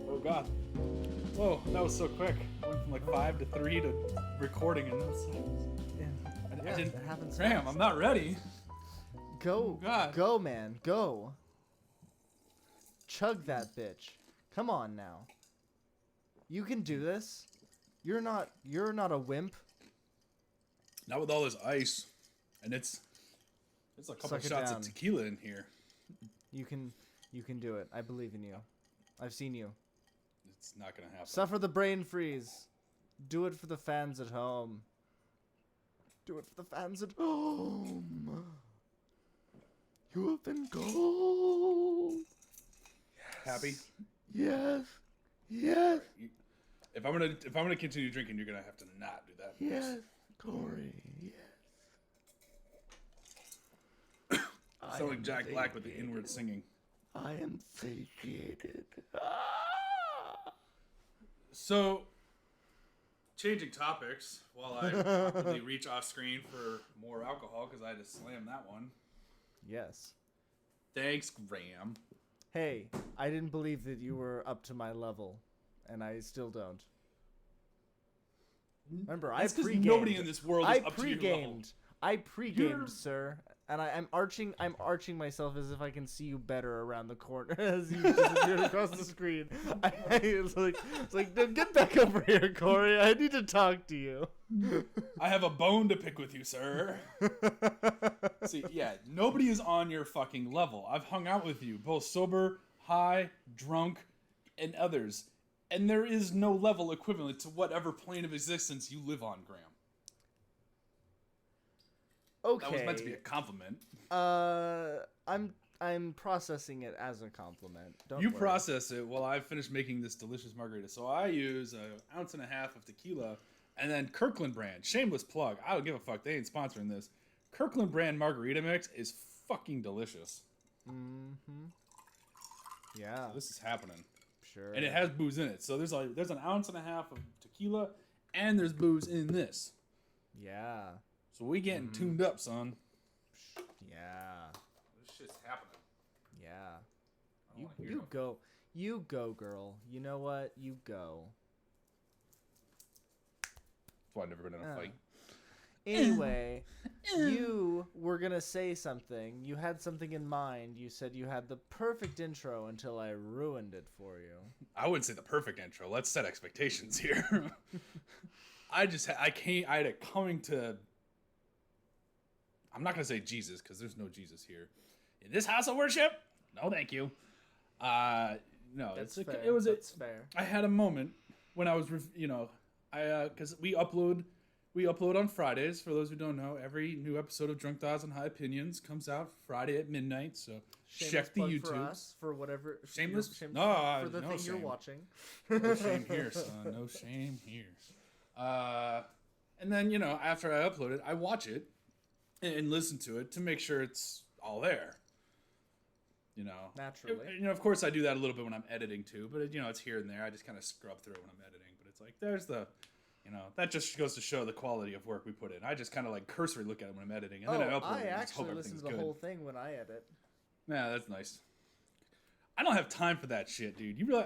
Oh god. Whoa, that was so quick. Went from like 5 to 3 to recording in those seconds. I didn't. It happens. Graham, fast. I'm not ready. Go, God. go, man, go. Chug that bitch. Come on now. You can do this. You're not a wimp. Not with all this ice, and it's a couple Suck it shots down. of tequila in here. You can do it. I believe in you. I've seen you. It's not gonna happen. Suffer the brain freeze. Do it for the fans at home. Do it for the fans at home. You have been gold. Happy? Yes. Yes. If I'm gonna continue drinking, you're gonna have to not do that. Yes. Corey. Yes. So like Jack Black with the inward singing. I am satiated. So, changing topics while I rapidly reach off screen for more alcohol because I had to slam that one. Yes. Thanks, Graham. Hey, I didn't believe that you were up to my level, and I still don't. Remember, That's I 'cause pre-gamed. nobody in this world is I up to your pre-gamed. level. I pre-gamed, You're- sir, and I'm arching myself as if I can see you better around the corner as you disappeared across the screen. It's like, no, get back over here, Corey. I need to talk to you. I have a bone to pick with you, sir. See, yeah, nobody is on your fucking level. I've hung out with you, both sober, high, drunk, and others. And there is no level equivalent to whatever plane of existence you live on, Graham. Okay. That was meant to be a compliment. I'm processing it as a compliment. Don't You worry. process it while I finish making this delicious margarita. So I use an ounce and a half of tequila, and then Kirkland brand. Shameless plug. I don't give a fuck. They ain't sponsoring this. Kirkland brand margarita mix is fucking delicious. Yeah, This is happening, sure. and it has booze in it. So there's an ounce and a half of tequila, and there's booze in this. Yeah, So we getting tuned up, son. yeah, This shit's happening. yeah. I don't wanna hear You no- go. You go, girl. You know what? You go. That's why I've never been in a fight. Anyway, you were gonna say something. You had something in mind. You said you had the perfect intro until I ruined it for you. I wouldn't say the perfect intro. Let's set expectations here. I had it coming to. I'm not gonna say Jesus because there's no Jesus here. In this house of worship, no, thank you. No, That's it's fair. it was That's fair. I had a moment when I was, because we upload on Fridays. For those who don't know, every new episode of Drunk Thoughts and High Opinions comes out Friday at midnight. So check the plug YouTube. for us for whatever. Shameless? for No, the no thing shame. you're watching. No shame here, son. No shame here. And then, after I upload it, I watch it and listen to it to make sure it's all there. Naturally. Of course, I do that a little bit when I'm editing too, but it's here and there. I just kind of scrub through it when I'm editing. But it's like, there's the, that just goes to show the quality of work we put in. I just kind of like cursory look at it when I'm editing, and then I upload I it and just hope actually listen everything's to the good. whole thing when I edit. Yeah, that's nice. I don't have time for that shit, dude. You really,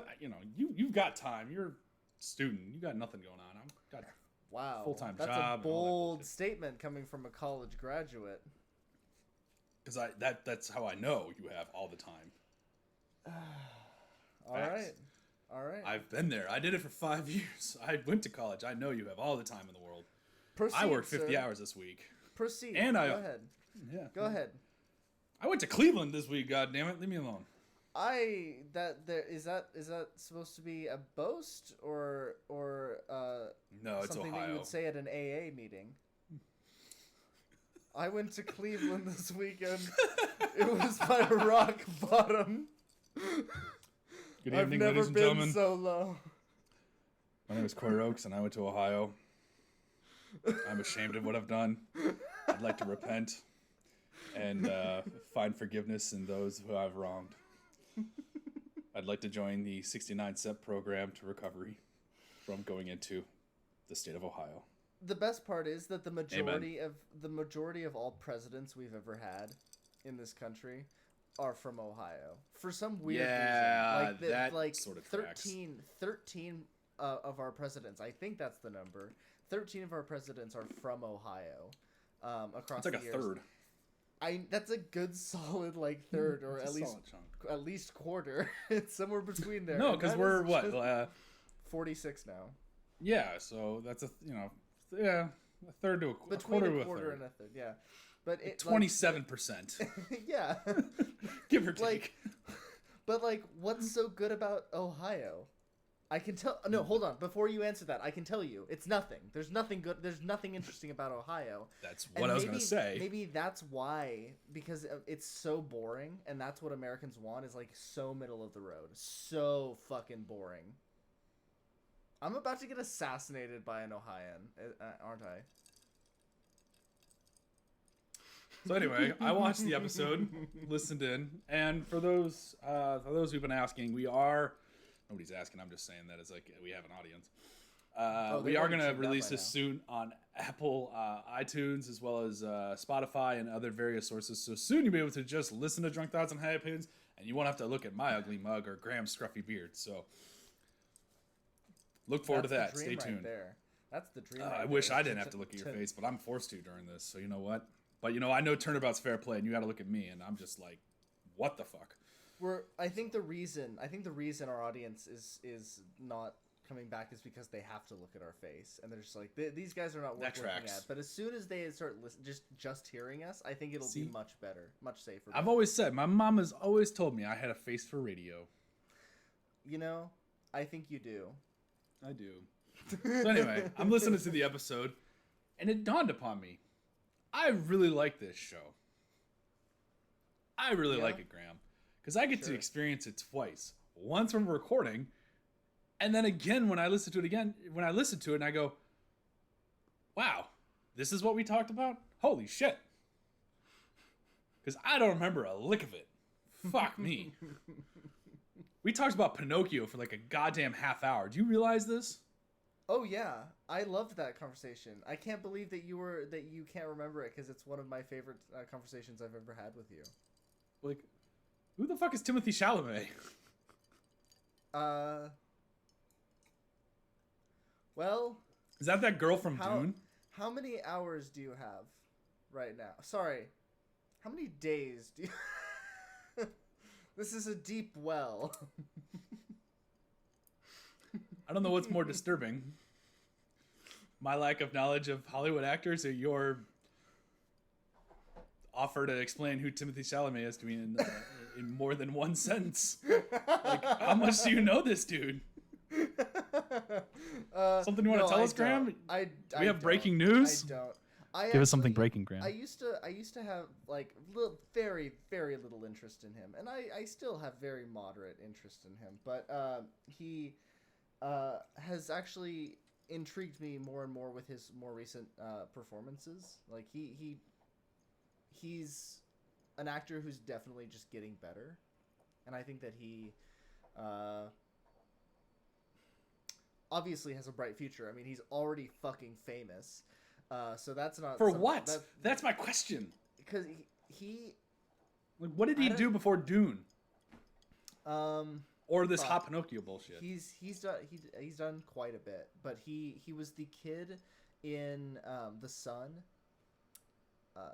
you've got time. You're a student. You got nothing going on. I've got Wow, full-time that's job a and all that bold bullshit. statement coming from a college graduate. because that's how I know you have all the time. All right. I've been there. I did it for 5 years. I went to college. I know you have all the time in the world. Proceed, I worked 50 sir. hours this week. Proceed. And Go ahead. Yeah. Go ahead. I went to Cleveland this week. God damn it, leave me alone. Is that supposed to be a boast or No, it's something that you Ohio. would say at an AA meeting? I went to Cleveland this weekend. It was my rock bottom. Good I've evening, never ladies and been gentlemen. so low. My name is Corey Oakes, and I went to Ohio. I'm ashamed of what I've done. I'd like to repent and find forgiveness in those who I've wronged. I'd like to join the 69-step program to recovery from going into the state of Ohio. The best part is that the majority of all presidents we've ever had in this country are from Ohio for some weird Yeah, reason. that like sort of 13 of our presidents. I think that's the number. 13 of our presidents are from Ohio. Across It's like the a years. third. That's a good solid like third or It's at a least solid chunk. at least quarter. It's somewhere between there. No, And because that we're is what? just 46 now. Yeah, so that's a a third to a Between quarter a to quarter a third. and a third, yeah. But it 27%, yeah. give or take. Like, but like, what's so good about Ohio? I can tell. No, hold on. Before you answer that, I can tell you it's nothing. There's nothing good. There's nothing interesting about Ohio. That's what I was gonna say. Maybe that's why, because it's so boring, and that's what Americans want is like so middle of the road, so fucking boring. I'm about to get assassinated by an Ohioan, aren't I? So anyway, I watched the episode, listened in, and for those who've been asking, nobody's asking. I'm just saying that as like we have an audience. We are going to release this soon on Apple iTunes as well as Spotify and other various sources. So soon you'll be able to just listen to Drunk Thoughts and High Opinions, and you won't have to look at my ugly mug or Graham's scruffy beard. So look forward to that. Stay tuned. There. That's the dream. I wish I didn't have to look at your face, but I'm forced to during this. So you know what? But I know Turnabout's fair play, and you got to look at me, and I'm just like, what the fuck? I think the reason our audience is not coming back is because they have to look at our face, and they're just like, these guys are not worth looking at. But as soon as they start just hearing us, I think it'll be much better, much safer. I've always said, my mom has always told me I had a face for radio. I think you do. I do. So anyway, I'm listening to the episode, and it dawned upon me, I really like this show. I really like it, Graham, because I get to experience it twice. Once from recording, and then again when I listen to it and I go, wow, this is what we talked about? Holy shit. Because I don't remember a lick of it. Fuck me. We talked about Pinocchio for like a goddamn half hour. Do you realize this? Oh yeah, I loved that conversation. I can't believe that you can't remember it because it's one of my favorite conversations I've ever had with you. Like, who the fuck is Timothy Chalamet? Well, is that girl from Dune? How many hours do you have right now? Sorry, how many days do you? This is a deep well. I don't know what's more disturbing. My lack of knowledge of Hollywood actors or your offer to explain who Timothy Chalamet is to me in more than one sentence. Like, how much do you know this dude? Something you want to tell us, Graham? Do we have breaking news? I don't. Give us something breaking, Graham. I used to have like very very little interest in him, and I still have very moderate interest in him. But he has actually intrigued me more and more with his more recent performances. Like he's an actor who's definitely just getting better, and I think that he obviously has a bright future. I mean, he's already fucking famous. So that's not for what? That's my question. Because he like, what did he do before Dune? Or this hot Pinocchio bullshit. He's done quite a bit, but he was the kid in The Son,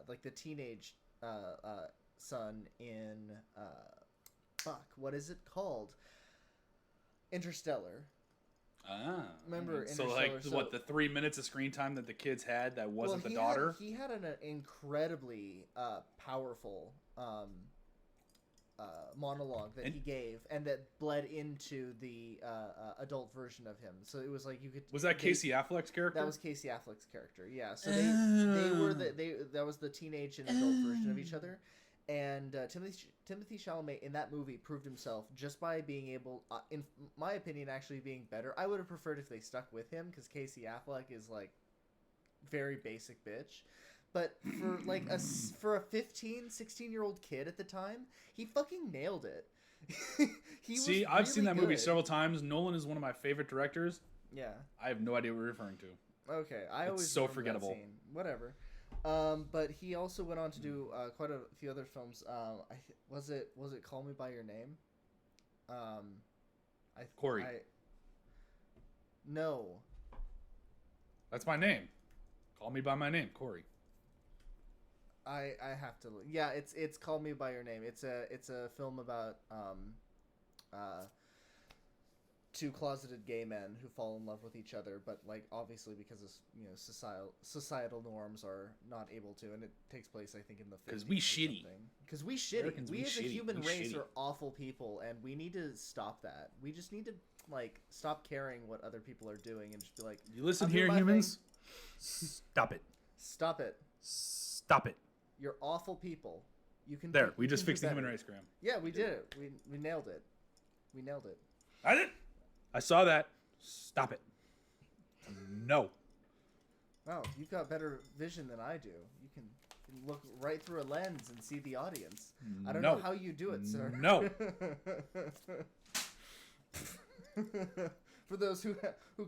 like the teenage son in what is it called? Interstellar. Remember so like what, the 3 minutes of screen time that the kids had that wasn't the daughter? He had an incredibly powerful monologue that he gave, and that bled into the adult version of him. So it was like you could. Was that Casey Affleck's character? That was Casey Affleck's character. Yeah. So that was the teenage and adult version of each other. And Timothy Chalamet in that movie proved himself just by being able, in my opinion, actually being better. I would have preferred if they stuck with him because Casey Affleck is like very basic bitch. But for a 15, 16-year-old kid at the time, he fucking nailed it. I've seen that movie several times. Nolan is one of my favorite directors. Yeah. I have no idea what you're referring to. Okay, It's so forgettable. Whatever. But he also went on to do quite a few other films. Was it Call Me by Your Name? Corey. No. That's my name. Call me by my name, Corey. I have to. Yeah, it's Call Me by Your Name. It's a film about two closeted gay men who fall in love with each other, but like obviously because of societal norms are not able to, and it takes place I think in the 50s. Because we shitty. Because we shitty. Americans, we as a human race shitty. are awful people, and we need to stop that. We just need to like stop caring what other people are doing and just be like, You listen here, humans. Stop it. Stop it. Stop it. You're awful people. You can. There, we just fixed the human race, Graham. Yeah, we did it. We nailed it. We nailed it. I did. I saw that. Stop it. No. Wow, you've got better vision than I do. You can look right through a lens and see the audience. I don't know how you do it, sir. No. For those who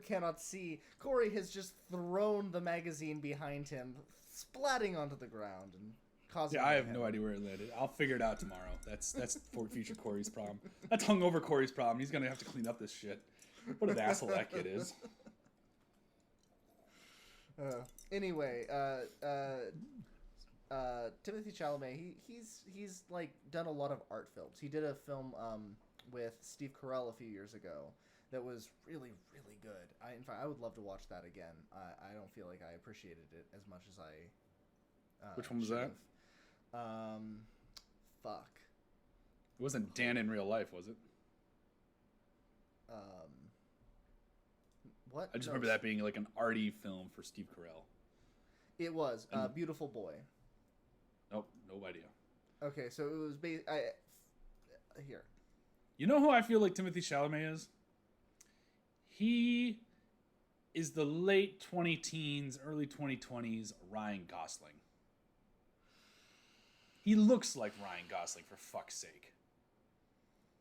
cannot see, Corey has just thrown the magazine behind him, splatting onto the ground and causing. Yeah, I have no idea where it landed. I'll figure it out tomorrow. That's for future Corey's problem. That's hungover Corey's problem. He's gonna have to clean up this shit. What an asshole that kid is. Anyway, Timothy Chalamet, he's like done a lot of art films. He did a film with Steve Carell a few years ago that was really, really good. In fact, I would love to watch that again. I don't feel like I appreciated it as much as I. Which one was that? Fuck. It wasn't Dan in real life, was it? What? I just remember that being like an arty film for Steve Carell. It was Beautiful Boy. Nope, no idea. Okay, so it was here. You know who I feel like Timothy Chalamet is? He is the late 20-teens, early 2020s Ryan Gosling. He looks like Ryan Gosling, for fuck's sake.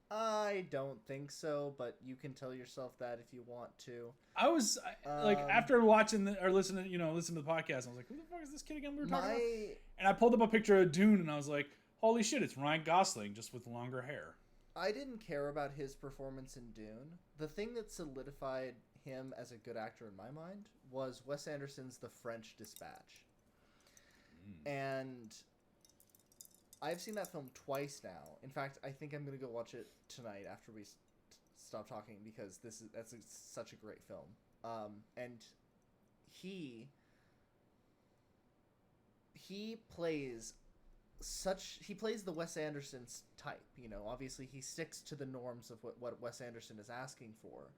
I don't think so, but you can tell yourself that if you want to. I was like, after watching or listening to the podcast, I was like, who the fuck is this kid again we were talking about? And I pulled up a picture of Dune, and I was like, holy shit, it's Ryan Gosling, just with longer hair. I didn't care about his performance in Dune. The thing that solidified him as a good actor in my mind was Wes Anderson's The French Dispatch. And I've seen that film twice now. In fact, I think I'm going to go watch it tonight after we stop talking, because that's such a great film. And he plays the Wes Anderson type, you know. Obviously he sticks to the norms of what Wes Anderson is asking for,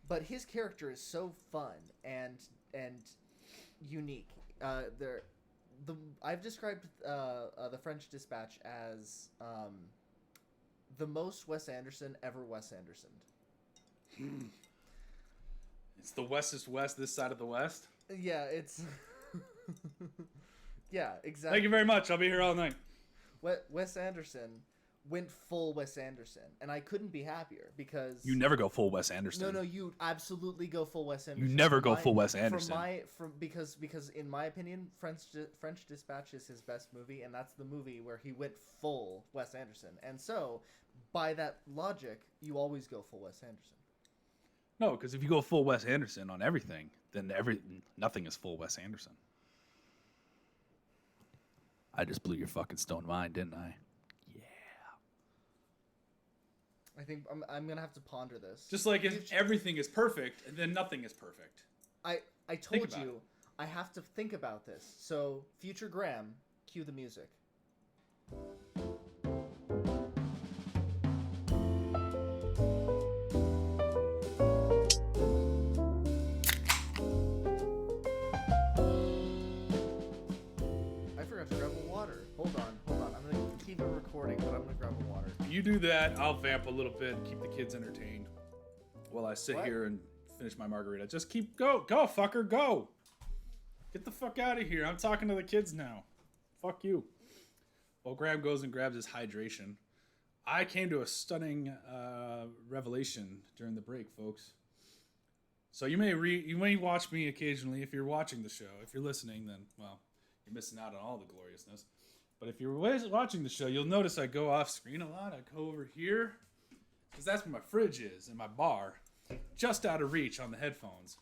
but his character is so fun and unique. I've described the French Dispatch as the most Wes Anderson ever Wes Anderson. It's the Westest West, this side of the West. Yeah, it's yeah, exactly. Thank you very much. I'll be here all night. Wes Anderson went full Wes Anderson, and I couldn't be happier, because You never go full Wes Anderson. No, you absolutely go full Wes Anderson. You never go full Wes Anderson. Because in my opinion, French Dispatch is his best movie, and that's the movie where he went full Wes Anderson. And so, by that logic, you always go full Wes Anderson. No, because if you go full Wes Anderson on everything, then nothing is full Wes Anderson. I just blew your fucking stone mind, didn't I? Yeah. I think I'm gonna have to ponder this. Just like if everything is perfect, and then nothing is perfect. I told you I have to think about this. So, future Graham, cue the music. I forgot to grab a water. Hold on. I'm gonna keep it recording, but I'm gonna grab a water. You do that, I'll vamp a little bit and keep the kids entertained while I sit What? here and finish my margarita. Just go, fucker, go. Get the fuck out of here. I'm talking to the kids now. Fuck you. Well, Graham goes and grabs his hydration. I came to a stunning revelation during the break, folks. So you may watch me occasionally if you're watching the show. If you're listening, then, well, you're missing out on all the gloriousness. But if you're watching the show, you'll notice I go off screen a lot. I go over here because that's where my fridge is in my bar, just out of reach on the headphones.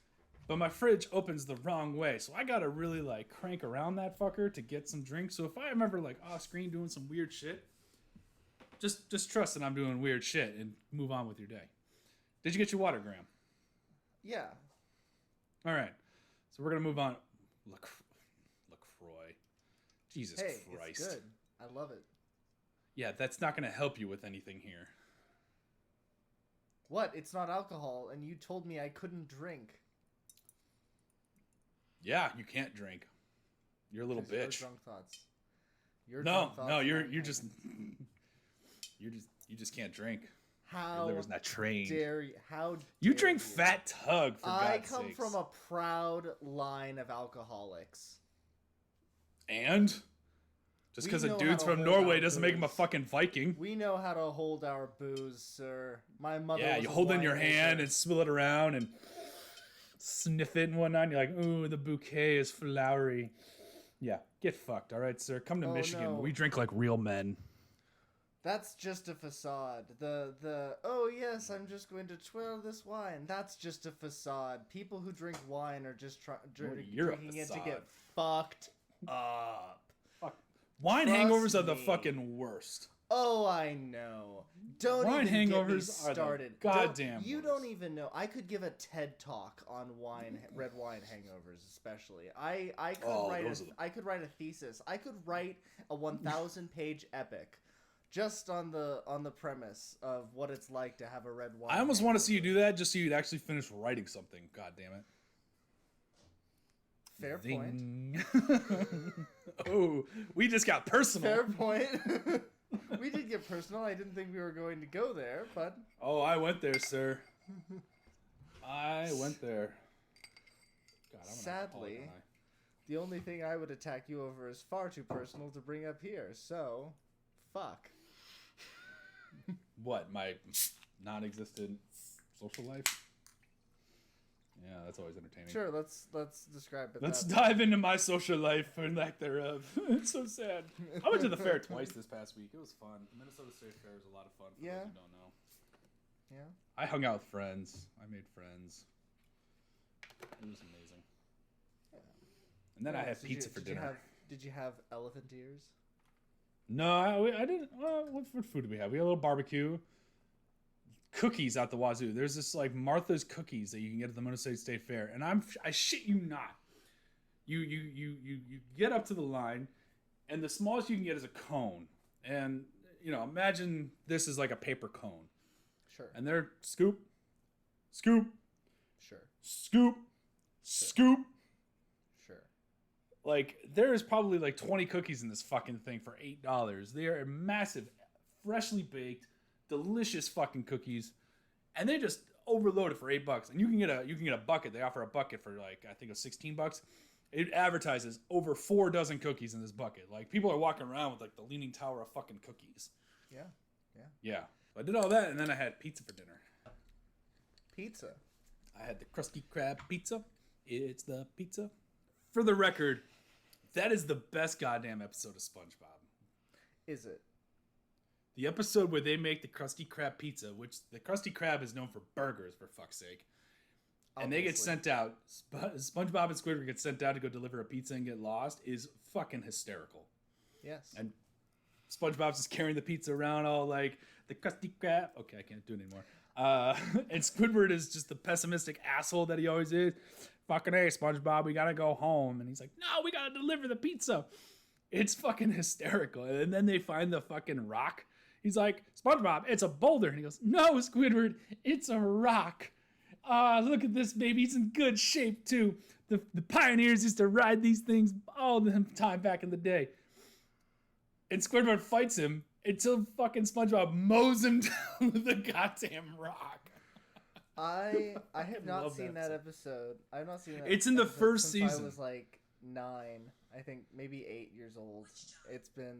But my fridge opens the wrong way, so I gotta really like crank around that fucker to get some drinks. So if I remember like off screen doing some weird shit, just trust that I'm doing weird shit and move on with your day. Did you get your water, Graham? Yeah. All right, so we're gonna move on. LaCroix. Jesus Christ. It's good. I love it. Yeah, that's not gonna help you with anything here. What? It's not alcohol, and you told me I couldn't drink. Yeah, you can't drink. You're a little bitch. Your drunk thoughts. You just can't drink. How Your liver's not trained. dare you? How dare you drink Fat Tug, for God's I come sakes. from a proud line of alcoholics. And? Just because a dude's from Norway doesn't make him a fucking Viking. We know how to hold our booze, sir. My mother Yeah, was you a hold it in your winemaker. hand and swill it around and sniff it and whatnot. And you're like, ooh, the bouquet is flowery. Yeah, get fucked, all right, sir? Come to Michigan. No. We drink like real men. That's just a facade. Oh yes, I'm just going to twirl this wine. That's just a facade. People who drink wine are just drinking it to get fucked up. Fuck. Wine Trust hangovers are the me. fucking worst. Oh, I know. Don't Wine even get me hangovers are the started. goddamn You worst. don't even know. I could give a TED talk on red wine hangovers, especially. I could write a thesis. I could write a 1,000-page epic. Just on the premise of what it's like to have a red wine. I almost want to see you do that just so you'd actually finish writing something. God damn it. Fair point. Oh, we just got personal. Fair point. We did get personal. I didn't think we were going to go there, but... Oh, I went there, sir. I went there. God, I'm Sadly, the only thing I would attack you over is far too personal to bring up here, so... Fuck. What, my non-existent social life? Yeah, that's always entertaining. Sure, let's describe it. Let's dive into my social life or lack thereof. It's so sad. I went to the fair twice this past week. It was fun. The Minnesota State Fair is a lot of fun for those who don't know. Yeah. I hung out with friends. I made friends. It was amazing. Yeah. And then I had pizza for dinner. Did you have elephant ears? No, I didn't. What food did we have? We had a little barbecue. Cookies out the wazoo. There's this like Martha's cookies that you can get at the Minnesota State Fair, and I shit you not. You get up to the line, and the smallest you can get is a cone, and imagine this is like a paper cone. Sure. And they're scoop, scoop, Sure. scoop, scoop. Sure. Like, there is probably like 20 cookies in this fucking thing for $8. They are massive, freshly baked, delicious fucking cookies, and they just overload it for $8. And you can get a bucket. They offer a bucket for like, I think it was $16. It advertises over 4 dozen cookies in this bucket. Like, people are walking around with like the Leaning Tower of fucking cookies. Yeah. Yeah. I did all that, and then I had pizza for dinner. Pizza. I had the Krusty Krab pizza. It's the pizza. For the record, that is the best goddamn episode of SpongeBob. Is it? The episode where they make the Krusty Krab pizza, which the Krusty Krab is known for burgers, for fuck's sake. And they get sent out. SpongeBob and Squidward get sent out to go deliver a pizza and get lost is fucking hysterical. Yes. And SpongeBob's just carrying the pizza around all like, the Krusty Krab. Okay, I can't do it anymore. And Squidward is just the pessimistic asshole that he always is. Fucking hey, SpongeBob, we gotta go home. And he's like, no, we gotta deliver the pizza. It's fucking hysterical. And then they find the fucking rock. He's like, SpongeBob, it's a boulder. And he goes, no, Squidward, it's a rock. Look at this, baby. It's in good shape, too. The pioneers used to ride these things all the time back in the day. And Squidward fights him until fucking SpongeBob mows him down with a goddamn rock. I have not seen that episode. I have not seen that. It's in the first since season. I was like 9. I think maybe 8 years old. It's been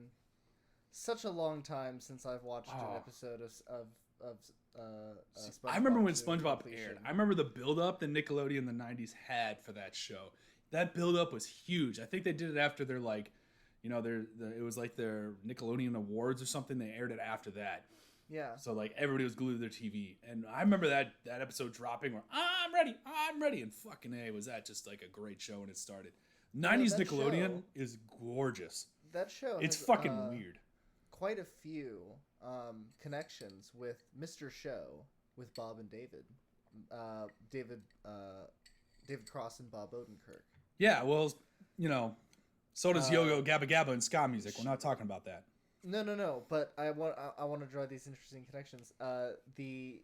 such a long time since I've watched an episode of SpongeBob. I remember when SpongeBob aired. I remember the build-up that Nickelodeon in the 90s had for that show. That build-up was huge. I think they did it after their like, it was like their Nickelodeon Awards or something. They aired it after that. Yeah. So like everybody was glued to their TV, and I remember that episode dropping where I'm ready, and fucking A, was that just like a great show when it started. 90s Nickelodeon is gorgeous. That show It's has, fucking weird. Quite a few connections with Mr. Show with Bob and David. David Cross and Bob Odenkirk. Yeah, well, so does Yo-Yo Gabba Gabba and ska music. We're not talking about that. No. But I want to draw these interesting connections. The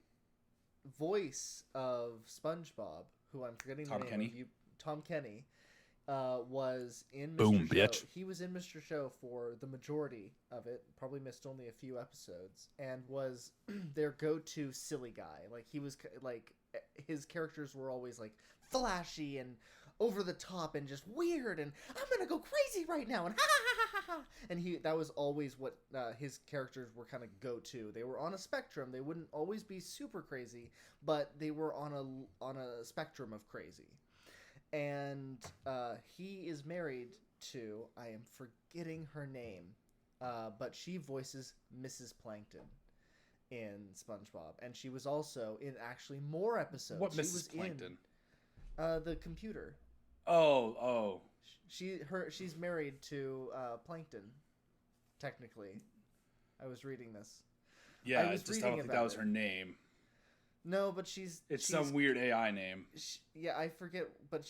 voice of SpongeBob, who I'm forgetting the name of, Tom Kenny, was in Mr. Boom, Show. bitch. He was in Mr. Show for the majority of it. Probably missed only a few episodes, and was their go-to silly guy. Like he was like his characters were always like flashy and over the top and just weird, and I'm gonna go crazy right now, and ha ha ha ha ha. And that was always what his characters were kind of go-to. They were on a spectrum. They wouldn't always be super crazy, but they were on a spectrum of crazy. And he is married to, I am forgetting her name, but she voices Mrs. Plankton in SpongeBob, and she was also in actually more episodes. What she Mrs. was Plankton? In the computer. Oh. She's married to Plankton. Technically, I was reading this. Yeah, I don't think that was her name. No, but it's some weird AI name. Yeah, I forget, but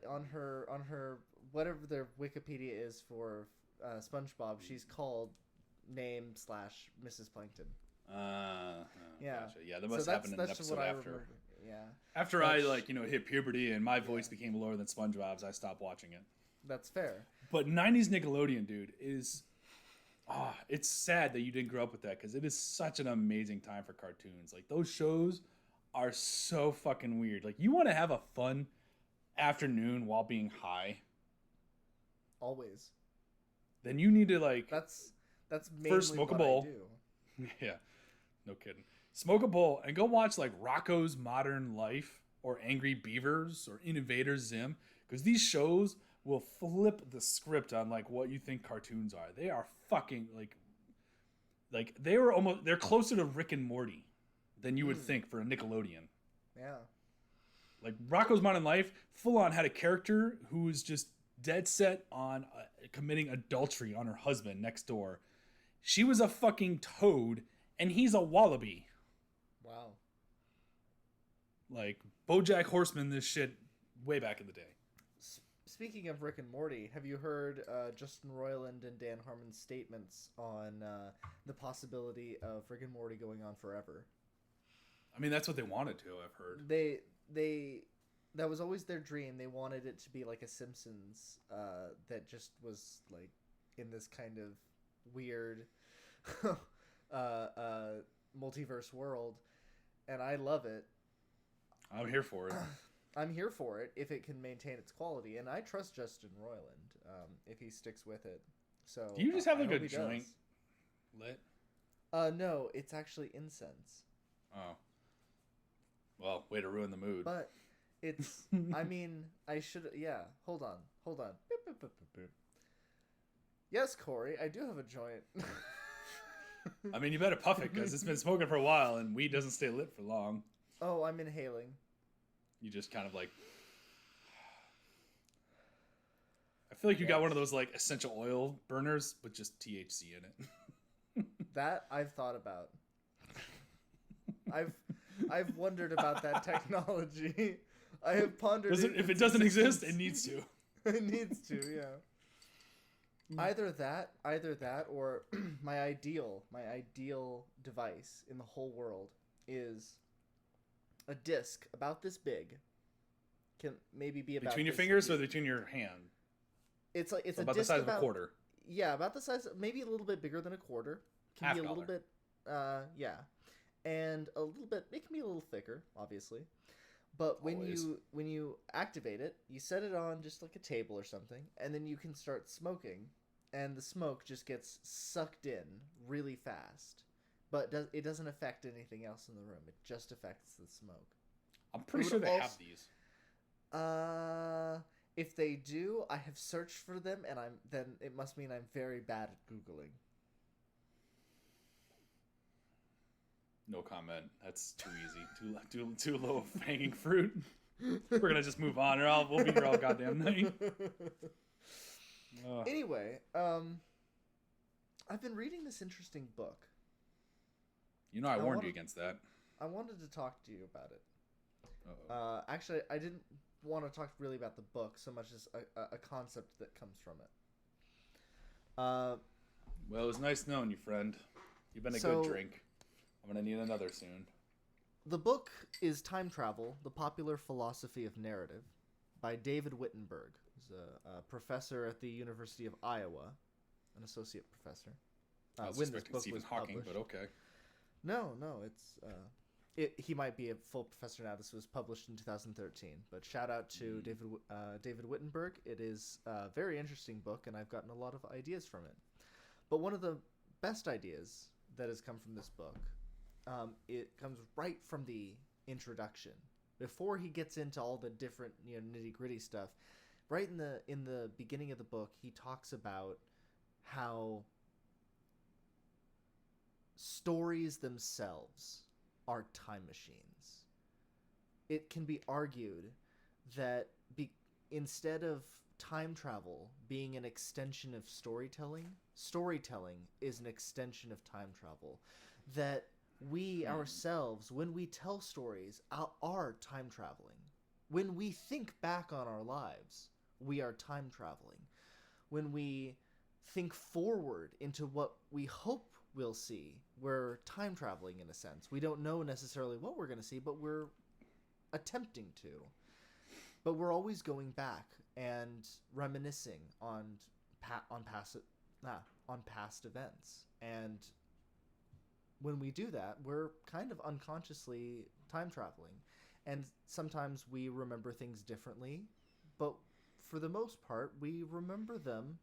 on her whatever their Wikipedia is for SpongeBob, she's called /Mrs. Plankton. Yeah. Gotcha. Yeah, that must happen in an episode after. Yeah. After I hit puberty and my voice became lower than SpongeBob's, I stopped watching it. That's fair. But 90s Nickelodeon, dude, is it's sad that you didn't grow up with that, because it is such an amazing time for cartoons. Like, those shows are so fucking weird. Like, you want to have a fun afternoon while being high, always, then you need to that's mainly first smoke what a bowl. I do. Yeah, no kidding. Smoke a bowl and go watch like Rocko's Modern Life or Angry Beavers or Innovator Zim, because these shows will flip the script on like what you think cartoons are. They are fucking like they're closer to Rick and Morty than you would think for a Nickelodeon. Yeah. Like Rocko's Modern Life full on had a character who was just dead set on committing adultery on her husband next door. She was a fucking toad and he's a wallaby. Wow. Like BoJack Horseman, this shit way back in the day. Speaking of Rick and Morty, have you heard Justin Roiland and Dan Harmon's statements on the possibility of Rick and Morty going on forever? I mean, that's what they wanted to, I've heard. That was always their dream. They wanted it to be like a Simpsons that just was like in this kind of weird multiverse world, and I love it. I'm here for it. I'm here for it if it can maintain its quality, and I trust Justin Roiland if he sticks with it. So do you just have like a joint lit? No, it's actually incense. Oh. Well, way to ruin the mood. But it's, I mean, I should, yeah, hold on. Boop, boop, boop, boop, boop. Yes, Corey, I do have a joint. I mean, you better puff it, because it's been smoking for a while, and weed doesn't stay lit for long. Oh, I'm inhaling. You just kind of like... I feel like you got one of those like essential oil burners with just THC in it. That I've thought about. I've wondered about that technology. I have pondered if it doesn't exist, it needs to. It needs to, yeah. Either that, or my ideal device in the whole world is a disc about this big. Can maybe be about between your fingers or between your hand. It's like it's so a about disc the size of a quarter. Yeah, about the size, maybe a little bit bigger than a quarter. Can be a little bit, yeah, and a little bit. It can be a little thicker, obviously. But when you activate it, you set it on just like a table or something, and then you can start smoking, and the smoke just gets sucked in really fast. But it doesn't affect anything else in the room. It just affects the smoke. I'm pretty sure they have these. If they do, I have searched for them, and then it must mean I'm very bad at Googling. No comment. That's too easy. Too low of hanging fruit. We're gonna just move on, or we'll be here all goddamn night. Anyway, I've been reading this interesting book. You know, I warned you against that. I wanted to talk to you about it. Uh-oh. Actually, I didn't want to talk really about the book so much as a concept that comes from it. Well, it was nice knowing you, friend. You've been a good drink. I'm gonna need another soon. The book is Time Travel, The Popular Philosophy of Narrative, by David Wittenberg, who's a professor at the University of Iowa, an associate professor. I was when this expecting book Stephen was Hawking, published. but okay. No, it's he might be a full professor now. This was published in 2013, but shout out to David Wittenberg. It is a very interesting book, and I've gotten a lot of ideas from it. But one of the best ideas that has come from this book, it comes right from the introduction. Before he gets into all the different nitty gritty stuff, right in the beginning of the book, he talks about how stories themselves are time machines. It can be argued that instead of time travel being an extension of storytelling, storytelling is an extension of time travel. That we ourselves, when we tell stories, are time traveling. When we think back on our lives, we are time traveling. When we think forward into what we hope we'll see, we're time traveling in a sense. We don't know necessarily what we're going to see, but we're attempting to. But we're always going back and reminiscing on past events. And when we do that, we're kind of unconsciously time traveling. And sometimes we remember things differently, but for the most part, we remember them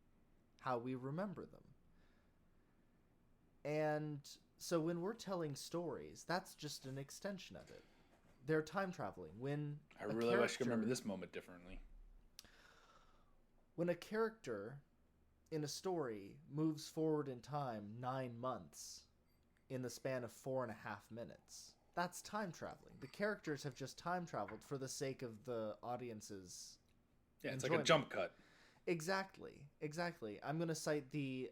how we remember them. And so when we're telling stories, that's just an extension of it. They're time traveling. I really wish I could remember this moment differently. When a character in a story moves forward in time 9 months in the span of 4.5 minutes, that's time traveling. The characters have just time traveled for the sake of the audience's it's enjoyment. like a jump cut. Exactly. I'm going to cite the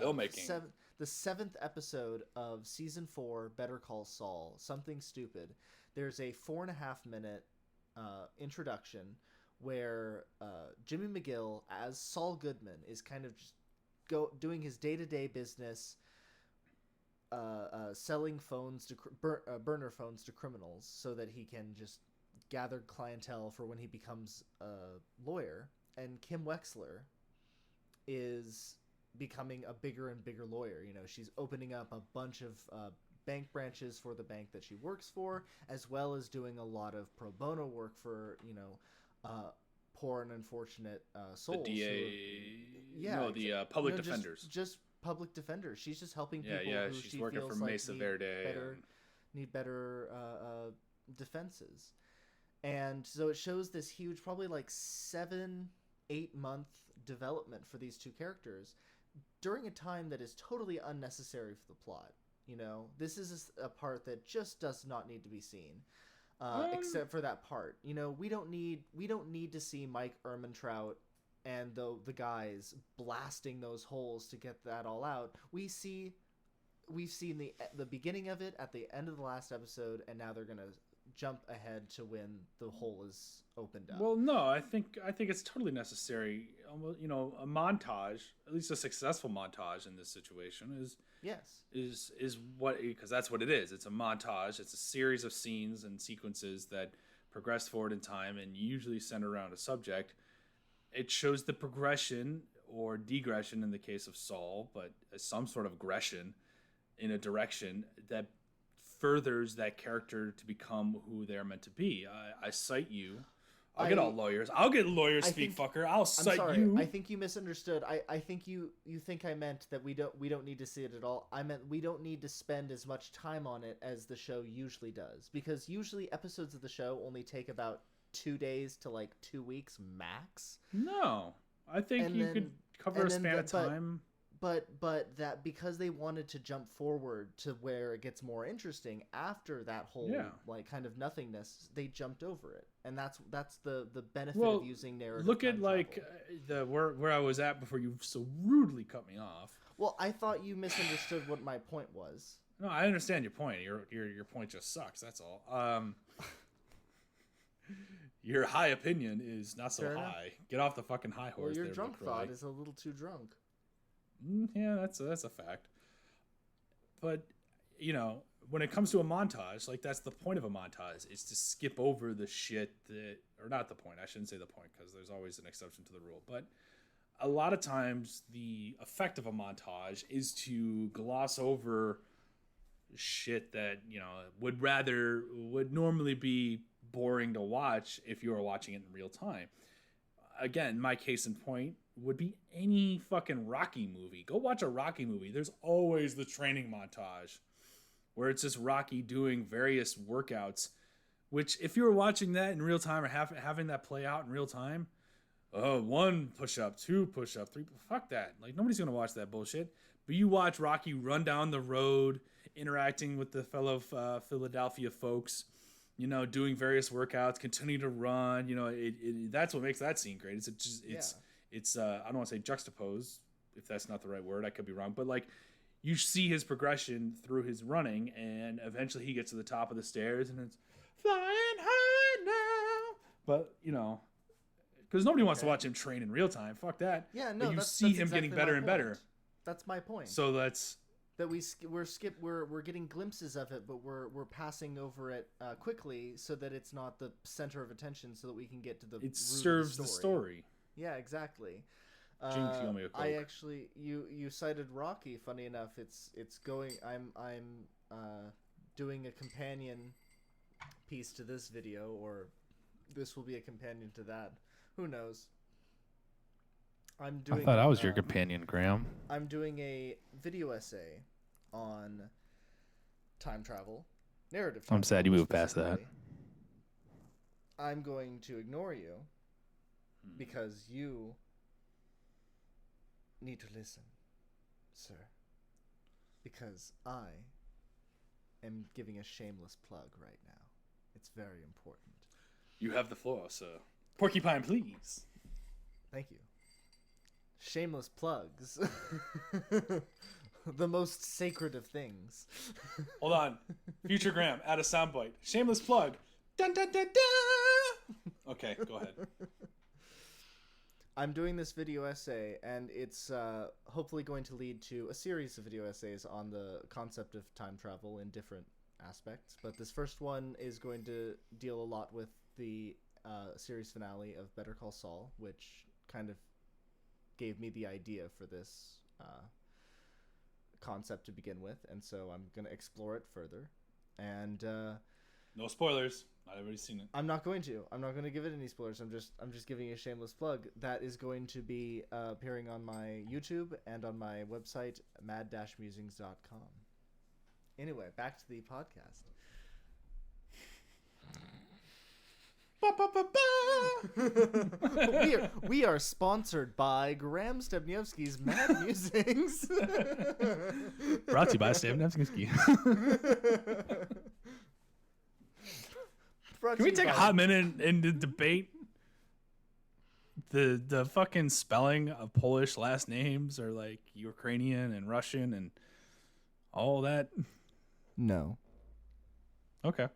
filmmaking. The 7th episode of season 4, Better Call Saul, Something Stupid. There's a 4.5 minute introduction where Jimmy McGill as Saul Goodman is kind of just doing his day-to-day business, selling phones to burner phones to criminals so that he can just gather clientele for when he becomes a lawyer. And Kim Wexler is becoming a bigger and bigger lawyer. She's opening up a bunch of bank branches for the bank that she works for, as well as doing a lot of pro bono work for poor and unfortunate souls. The DA, the public defenders. Just public defenders. She's just helping people who she's she working feels for like Mesa Verde. Need better defenses. And so it shows this huge, probably like 7-8 month development for these two characters during a time that is totally unnecessary for the plot. This is a part that just does not need to be seen, except for that part. We don't need to see Mike Ehrmantraut and the guys blasting those holes to get that all out. We've seen the beginning of it at the end of the last episode, and now they're gonna jump ahead to when the hole is opened up. Well, no, I think it's totally necessary. A montage, at least a successful montage in this situation, is what, because that's what it is. It's a montage. It's a series of scenes and sequences that progress forward in time and usually center around a subject. It shows the progression or degression in the case of Saul, but some sort of gression in a direction that furthers that character to become who they're meant to be. I cite you. I'll get all lawyers. I'll get lawyer speak, fucker. I'll cite you. I think you misunderstood. I think you think I meant that we don't need to see it at all. I meant we don't need to spend as much time on it as the show usually does, because usually episodes of the show only take about 2 days to like 2 weeks max. No, I think And you then- could cover a span of time. But that because they wanted to jump forward to where it gets more interesting after that whole like kind of nothingness, they jumped over it, and that's the benefit of using narrative. Look at like the where I was at before you so rudely cut me off. Well, I thought you misunderstood what my point was. No, I understand your point. Your point just sucks. That's all. Your high opinion is not so Fair high. enough. Get off the fucking high horse. Well, your there, drunk LaCroix. thought is a little too drunk. Yeah, that's a fact. But when it comes to a montage, like that's the point of a montage, is to skip over the shit that, or not the point. I shouldn't say the point because there's always an exception to the rule. But a lot of times, the effect of a montage is to gloss over shit that would normally be boring to watch if you were watching it in real time. Again, my case in point would be any fucking Rocky movie. Go watch a Rocky movie. There's always the training montage where it's just Rocky doing various workouts, which if you were watching that in real time or having that play out in real time, 1 push-up, 2 push-up, 3, fuck that. Like, nobody's going to watch that bullshit. But you watch Rocky run down the road, interacting with the fellow Philadelphia folks, doing various workouts, continue to run. That's what makes that scene great. It's I don't want to say juxtapose, if that's not the right word. I could be wrong, but like you see his progression through his running, and eventually he gets to the top of the stairs, and it's flying high now. But because nobody wants to watch him train in real time. Fuck that. Yeah, no. But that's him exactly getting better my and point. better. That's my point. So that's. That we're getting glimpses of it, but we're passing over it quickly so that it's not the center of attention, so that we can get to the It serves the story. Yeah, exactly. Jinx, you owe me a Coke. I actually you cited Rocky. Funny enough, it's going. I'm doing a companion piece to this video, or this will be a companion to that. Who knows? I thought I was your companion, Graham. I'm doing a video essay on time travel, narrative time I'm sad you travel moved past that. specifically. I'm going to ignore you because you need to listen, sir. Because I am giving a shameless plug right now. It's very important. You have the floor, sir. Porcupine, please. Thank you. Shameless plugs. The most sacred of things. Hold on. Future Graham, add a soundbite. Shameless plug. Dun, dun, dun, dun. Okay, go ahead. I'm doing this video essay, and it's hopefully going to lead to a series of video essays on the concept of time travel in different aspects. But this first one is going to deal a lot with the series finale of Better Call Saul, which kind of gave me the idea for this concept to begin with, and so I'm going to explore it further. And no spoilers. Not everybody's seen it. I'm not going to give it any spoilers. I'm just giving you a shameless plug. That is going to be appearing on my YouTube and on my website, mad-musings.com. Anyway, back to the podcast. we are sponsored by Graham Stebniewski's Mad Musings. Brought to you by Stebniewski. Can we take a hot minute and debate the fucking spelling of Polish last names, or like Ukrainian and Russian and all that? No. Okay.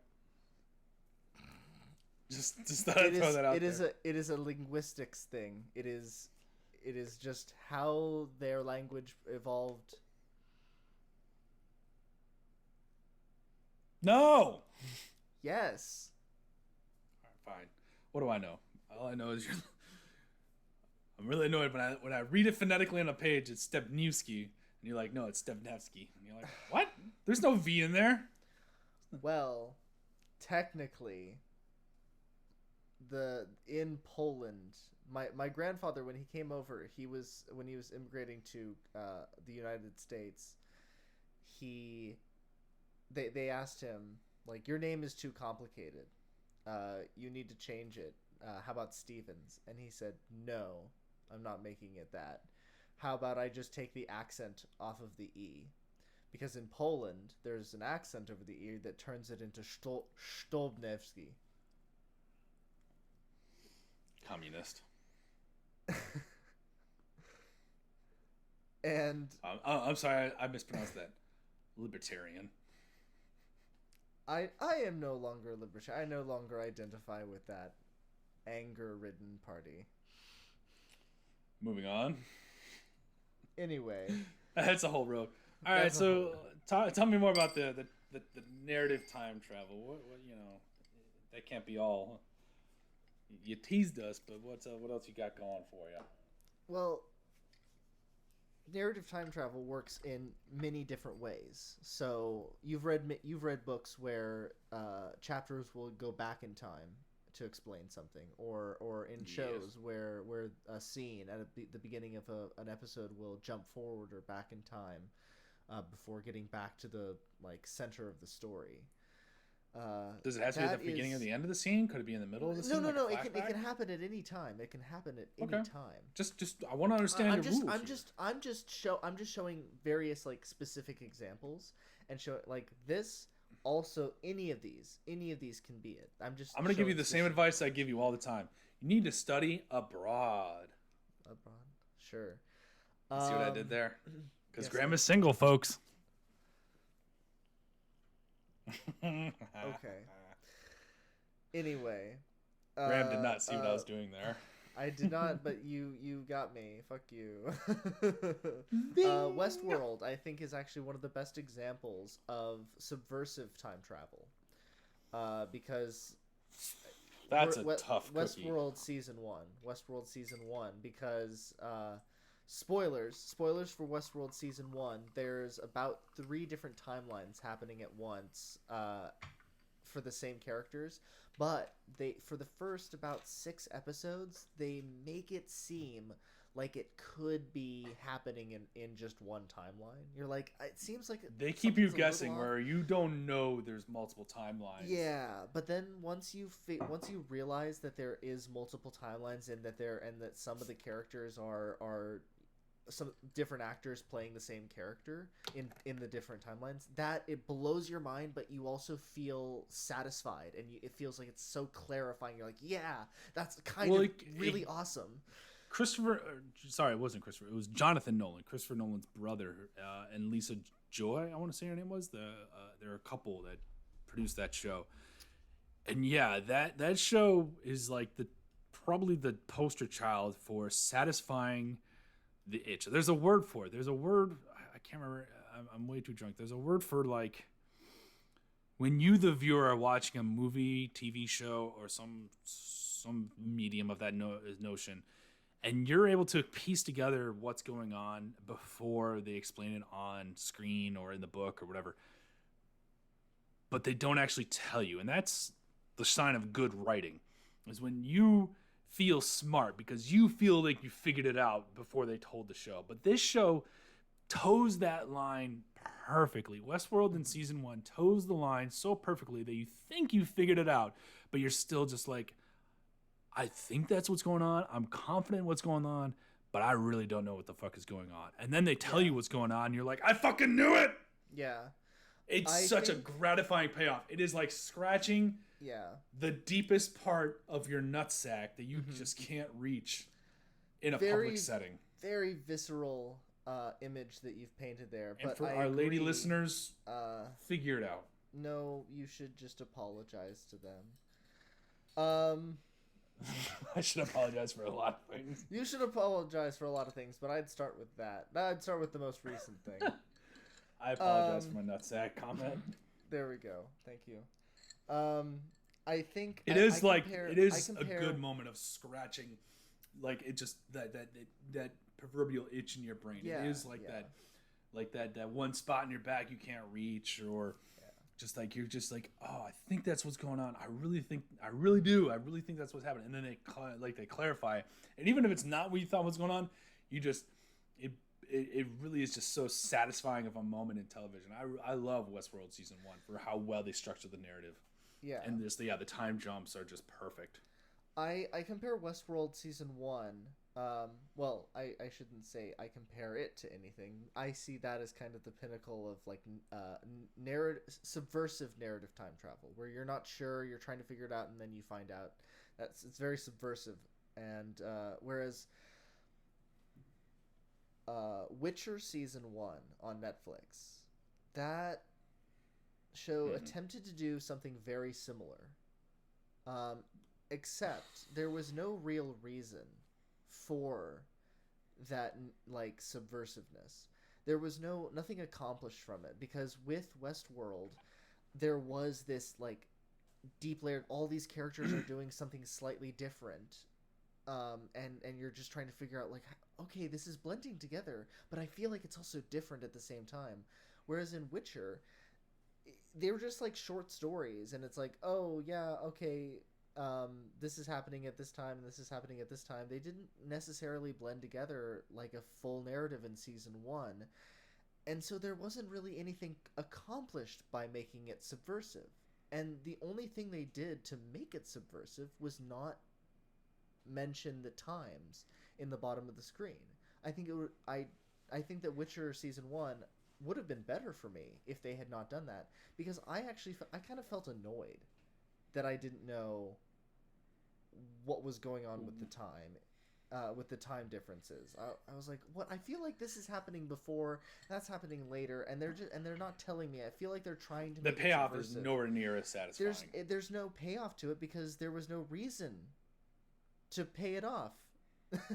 Just thought I'd throw that out there. It is a linguistics thing. It is just how their language evolved. No. Yes. All right, fine. What do I know? All I know is I'm really annoyed when I read it phonetically on a page. It's Stebniewski, and you're like, no, it's Stebnevsky, and you're like, what? There's no V in there. Well, technically, in Poland, my grandfather, when he came over, when he was immigrating to the United States, they asked him, like, your name is too complicated, you need to change it. How about Stevens? And he said, no, I'm not making it that. How about I just take the accent off of the E? Because in Poland, there's an accent over the E that turns it into Stolbnevski. Communist. And I'm sorry, I mispronounced that. Libertarian. I am no longer libertarian. I no longer identify with that anger-ridden party. Moving on. Anyway. That's a whole road. All right, so tell me more about the narrative time travel. What that can't be all. You teased us, but what else you got going for you? Well, narrative time travel works in many different ways. So you've read books where chapters will go back in time to explain something, or in shows where a scene at the beginning of an episode will jump forward or back in time before getting back to the center of the story. Does it have to be at the beginning or the end of the scene? Could it be in the middle of the scene? No. It can happen at any time. It can happen at any time. Just I want to understand the rules. I'm just showing various specific examples and show this. Also, any of these can be it. I'm going to give you the same advice I give you all the time. You need to study abroad. Sure. See what I did there? Because Graham is single, folks. Okay. Anyway, Graham did not see what I was doing there. I did not, but you got me. Fuck you. Westworld, I think, is actually one of the best examples of subversive time travel, because that's a tough cookie. Westworld season 1, because spoilers for Westworld season 1. There's about 3 different timelines happening at once for the same characters, but for the first about 6 episodes, they make it seem like it could be happening in just one timeline. You're like, it seems like they keep you guessing where you don't know there's multiple timelines. Yeah, but then once you realize that there is multiple timelines and that some of the characters are some different actors playing the same character in the different timelines, that it blows your mind, but you also feel satisfied, and it feels like it's so clarifying. You're like, yeah, that's really awesome. It wasn't Christopher. It was Jonathan Nolan, Christopher Nolan's brother, and Lisa Joy, I want to say her name was. They're a couple that produced that show. And yeah, that show is probably the poster child for satisfying the itch. There's a word for it. There's a word, I can't remember. I'm way too drunk. There's a word for when you, the viewer, are watching a movie, TV show, or some medium of that notion, and you're able to piece together what's going on before they explain it on screen or in the book or whatever, but they don't actually tell you. And that's the sign of good writing, is when you feel smart because you feel like you figured it out before they told the show. But this show toes that line perfectly. Westworld in season 1 toes the line so perfectly that you think you figured it out, but you're still just like, I think that's what's going on. I'm confident what's going on, but I really don't know what the fuck is going on. And then they tell you what's going on, and you're like, I fucking knew it! Yeah. It's such a gratifying payoff. It is like scratching the deepest part of your nutsack that you just can't reach in a public setting. Very visceral image that you've painted there. And but for our lady listeners, figure it out. No, you should just apologize to them. I should apologize for a lot of things. You should apologize for a lot of things, but I'd start with that. I'd start with the most recent thing. I apologize for my nutsack comment. There we go. Thank you. I think it is a good moment of scratching, like it just that proverbial itch in your brain. Yeah, it is that one spot in your back you can't reach, or just like you're just like, oh, I think that's what's going on. I really do. I really think that's what's happening. And then they clarify, and even if it's not what you thought was going on, you just it really is just so satisfying of a moment in television. I love Westworld season 1 for how well they structure the narrative. Yeah. And the time jumps are just perfect. I compare Westworld season 1. Well, I shouldn't say I compare it to anything. I see that as kind of the pinnacle of like subversive narrative time travel, where you're not sure, you're trying to figure it out, and then you find out. It's very subversive. And whereas Witcher season 1 on Netflix, that show attempted to do something very similar. Except there was no real reason for that like subversiveness. There was nothing accomplished from it, because with Westworld there was this like deep layered, all these characters are doing something slightly different, and you're just trying to figure out like, okay, this is blending together, but I feel like it's also different at the same time. Whereas in Witcher, they were just like short stories, and it's like, oh yeah, okay, this is happening at this time and this is happening at this time. They didn't necessarily blend together like a full narrative in season 1, and so there wasn't really anything accomplished by making it subversive. And the only thing they did to make it subversive was not mention the times in the bottom of the screen. I think I think that Witcher season 1 would have been better for me if they had not done that, because I kind of felt annoyed that I didn't know what was going on with the time differences. I was like, what? I feel like this is happening before, that's happening later, and they're not telling me. I feel like they're trying to. The payoff is nowhere near as satisfying. There's no payoff to it because there was no reason to pay it off.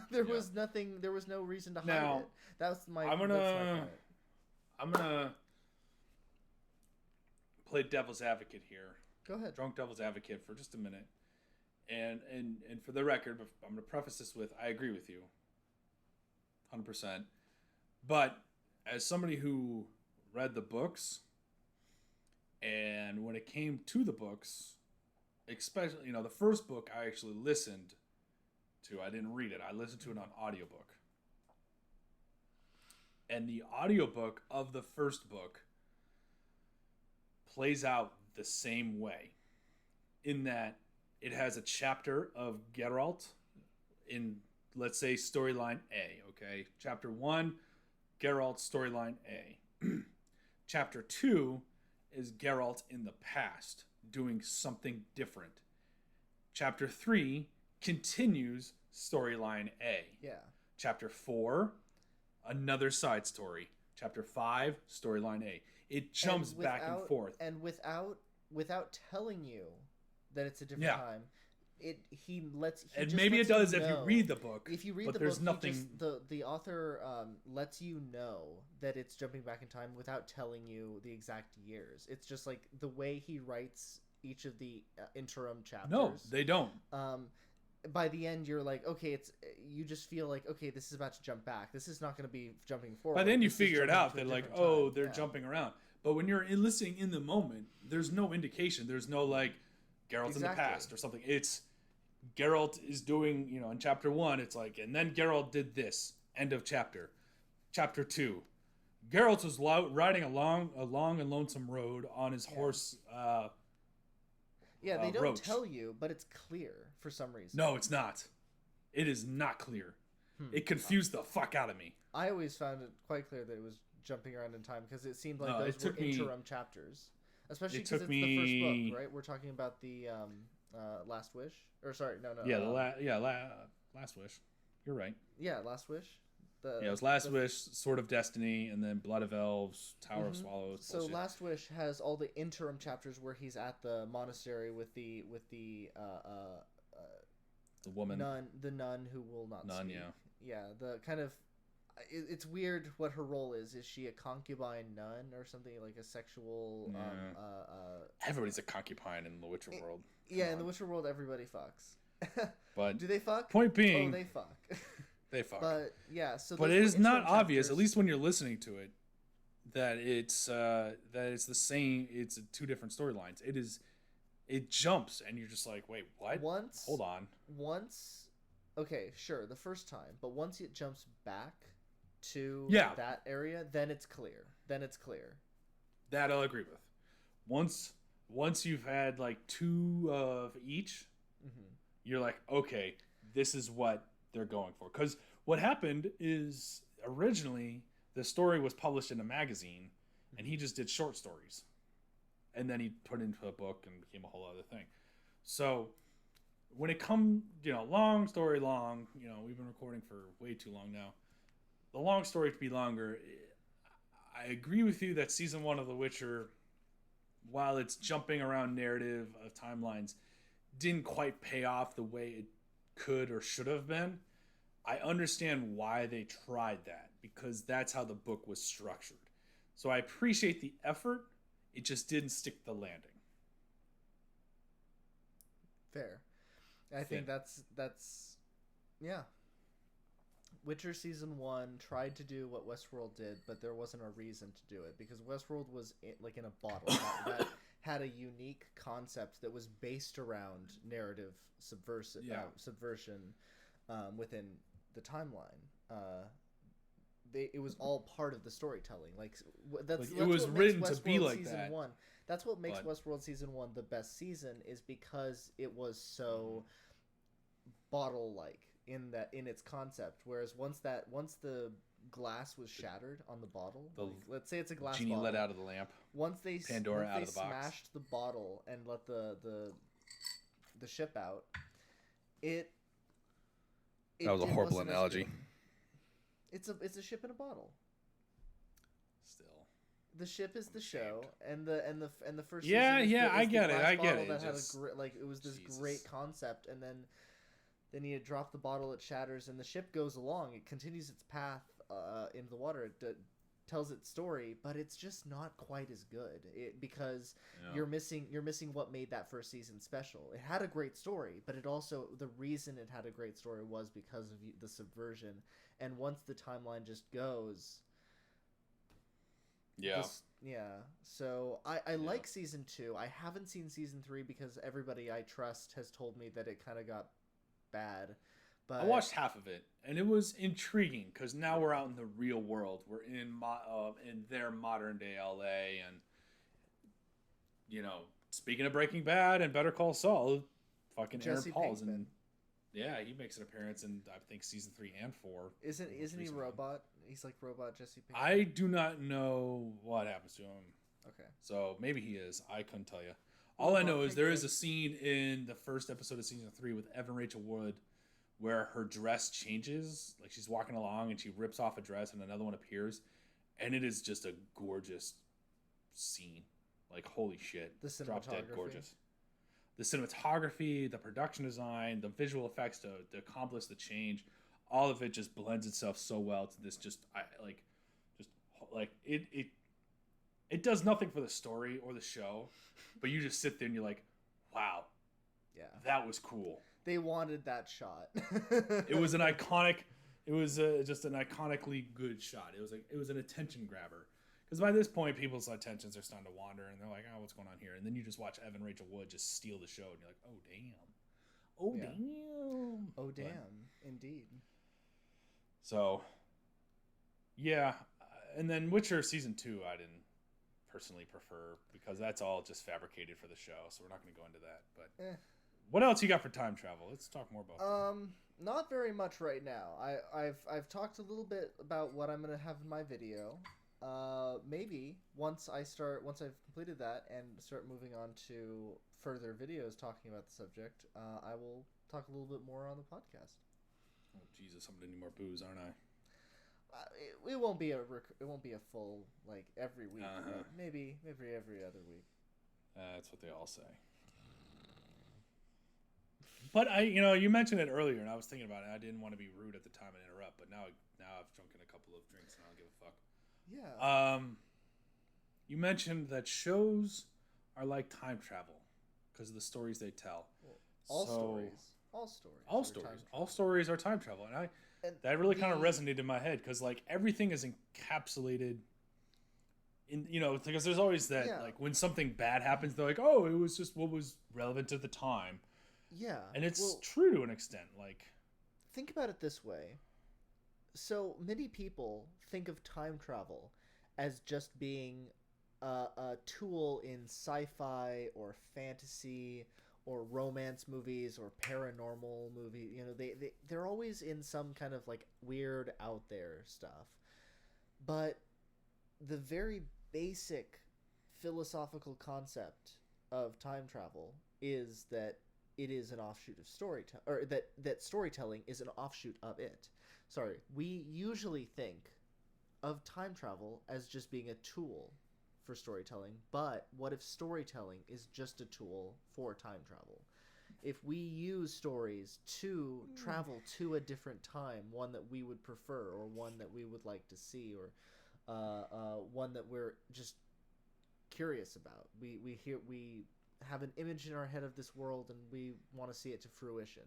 There was nothing. There was no reason to hide it. That's my. I'm gonna play devil's advocate here. Go ahead. Drunk devil's advocate for just a minute. And for the record, I'm going to preface this with, I agree with you 100%. But as somebody who read the books, and when it came to the books, especially, the first book I actually listened to. I didn't read it. I listened to it on audiobook. And the audiobook of the first book plays out the same way, in that it has a chapter of Geralt in, let's say, storyline A, okay? Chapter 1, Geralt, storyline A. Chapter 2 is Geralt in the past, doing something different. Chapter 3 continues storyline A. Yeah. Chapter 4, another side story. Chapter 5, storyline A. It jumps back and forth. And without telling you that it's a different time, maybe it does if you read the book. If you read the there's book, nothing. The author lets you know that it's jumping back in time without telling you the exact years. It's just like the way he writes each of the interim chapters. No, they don't. By the end, you're like, okay, you just feel like, okay, this is about to jump back. This is not going to be jumping forward. By then you figure it out that like, oh, they're jumping around. But when you're listening in the moment, there's no indication. There's no like Geralt in the past or something. It's Geralt is doing, in chapter 1, it's like, and then Geralt did this. End of chapter. Chapter 2, Geralt was riding along a long and lonesome road on his horse. They don't Roach. tell you, but it's clear for some reason. No, it's not. It is not clear. It confused the fuck out of me. I always found it quite clear that it was jumping around in time, because it seemed like those were interim chapters. Especially because it's the first book, right? We're talking about the Last Wish. Or sorry, no. Yeah, Last Wish. You're right. Yeah, Last Wish. It was Last Wish, Sword of Destiny, and then Blood of Elves, Tower of Swallows. So bullshit. Last Wish has all the interim chapters where he's at the monastery with the woman, the nun who will not speak. Yeah. The kind of, it's weird what her role is. Is she a concubine nun or something, like a sexual? Everybody's a concubine in the Witcher world. In the Witcher world, everybody fucks. But do they fuck? Point being, oh, they fuck. They fuck. But yeah, so but it is not obvious, at least when you're listening to it, that it's the same. It's two different storylines. It jumps, and you're just like, wait, what? Hold on. Okay, sure, the first time, but once it jumps back to that area, then it's clear. That I'll agree with. once you've had like 2 of each, you're like, okay, this is what they're going for. Because what happened is originally the story was published in a magazine, and he just did short stories, and then he put it into a book and became a whole other thing. So when it comes, long story long, we've been recording for way too long now. The long story to be longer, I agree with you that season 1 of The Witcher, while it's jumping around narrative of timelines, didn't quite pay off the way it could or should have been. I understand why they tried that, because that's how the book was structured. So I appreciate the effort. It just didn't stick the landing. Fair. I think that's yeah. Witcher season 1 tried to do what Westworld did, but there wasn't a reason to do it, because Westworld was in a bottle that had a unique concept that was based around narrative subversion within the timeline. It was all part of the storytelling. That's it was written to be like season that. 1. That's what makes Westworld season 1 the best season, is because it was so bottle-like in its concept. Whereas once the glass was shattered on the bottle, let's say it's a glass genie bottle, let out of the lamp. Once they Pandora out of the box. Smashed the bottle and let the ship out, it that was a horrible analogy. It's a ship in a bottle. Still, the ship is the show, and the first yeah, season is I get it. That had it was this great concept, and then you drop the bottle, it shatters, and the ship goes along. It continues its path into the water. It tells its story, but it's just not quite as good. Because you're missing what made that first season special. It had a great story, but the reason it had a great story was because of the subversion. And once the timeline just goes, So I like season 2. I haven't seen season 3 because everybody I trust has told me that it kind of got bad. But I watched half of it, and it was intriguing because now we're out in the real world. We're in their modern day LA, and speaking of Breaking Bad and Better Call Saul, fucking Jesse Aaron Paul's, Pinkman. and he makes an appearance in I think season 3 and 4. Isn't he robot? He's like robot Jesse Pinkman. I do not know what happens to him. Okay, so maybe he is. I couldn't tell you. All I know is there is a scene in the first episode of season 3 with Evan Rachel Wood where her dress changes. Like she's walking along and she rips off a dress and another one appears. And it is just a gorgeous scene. Like, holy shit. The cinematography. Drop dead gorgeous. The cinematography, the production design, the visual effects to accomplish the change, all of it just blends itself so well to this it does nothing for the story or the show, but you just sit there and you're like, wow, that was cool. They wanted that shot. It was an iconic. It was just an iconically good shot. It was an attention grabber. Because by this point, people's attentions are starting to wander, and they're like, "Oh, what's going on here?" And then you just watch Evan Rachel Wood just steal the show, and you're like, "Oh damn, oh damn, indeed." So, yeah, and then Witcher season 2, I didn't personally prefer because that's all just fabricated for the show. So we're not going to go into that. But what else you got for time travel? Let's talk more about that. Not very much right now. I've talked a little bit about what I'm going to have in my video. Maybe once I've completed that and start moving on to further videos talking about the subject, I will talk a little bit more on the podcast. Oh Jesus, I'm gonna need more booze, aren't I? It won't be a full like every week. Maybe every other week. That's what they all say. But you mentioned it earlier, and I was thinking about it. I didn't want to be rude at the time and interrupt, but now I've drunk a couple of drinks and I don't give a fuck. Yeah. You mentioned that shows are like time travel because of the stories they tell. Well, all stories are time travel, and that really kind of resonated in my head because like everything is encapsulated in because there's always that like when something bad happens, they're like, oh, it was just what was relevant at the time. Yeah, and it's true to an extent. Like, think about it this way. So many people think of time travel as just being a tool in sci-fi or fantasy or romance movies or paranormal movie. You know, they're always in some kind of like weird out there stuff. But the very basic philosophical concept of time travel is that it is an offshoot of storytelling, or that storytelling is an offshoot of it. Sorry, we usually think of time travel as just being a tool for storytelling, but what if storytelling is just a tool for time travel? If we use stories to travel to a different time, one that we would prefer, or one that we would like to see, or one that we're just curious about, we have an image in our head of this world and we want to see it to fruition.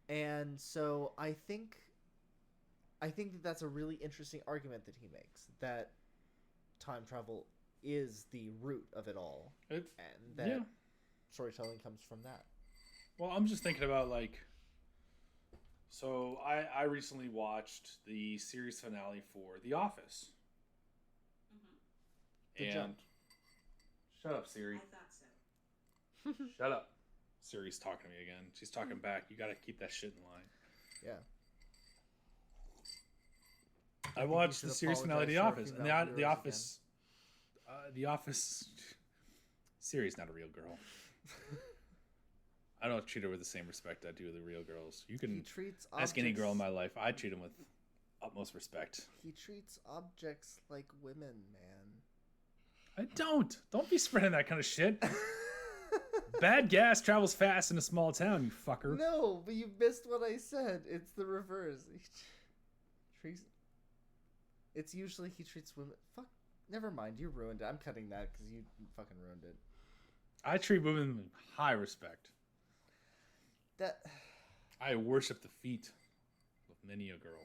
And so I think that that's a really interesting argument that he makes, that time travel is the root of it all, and that storytelling comes from that. Well, I'm just thinking about, like, so I recently watched the series finale for The Office. Good job. Shut up, Siri. I thought so. Shut up. Siri's talking to me again. She's talking back. You got to keep that shit in line. Yeah. I watched the series finale of The Office, and The Office. The Office. Siri's not a real girl. I don't treat her with the same respect I do the real girls. You can ask any girl in my life. I treat them with utmost respect. He treats objects like women, man. I don't. Don't be spreading that kind of shit. Bad gas travels fast in a small town, you fucker. No, but you missed what I said. It's the reverse. It's usually he treats women. Fuck. Never mind. You ruined it. I'm cutting that because you fucking ruined it. I treat women with high respect. I worship the feet of many a girl.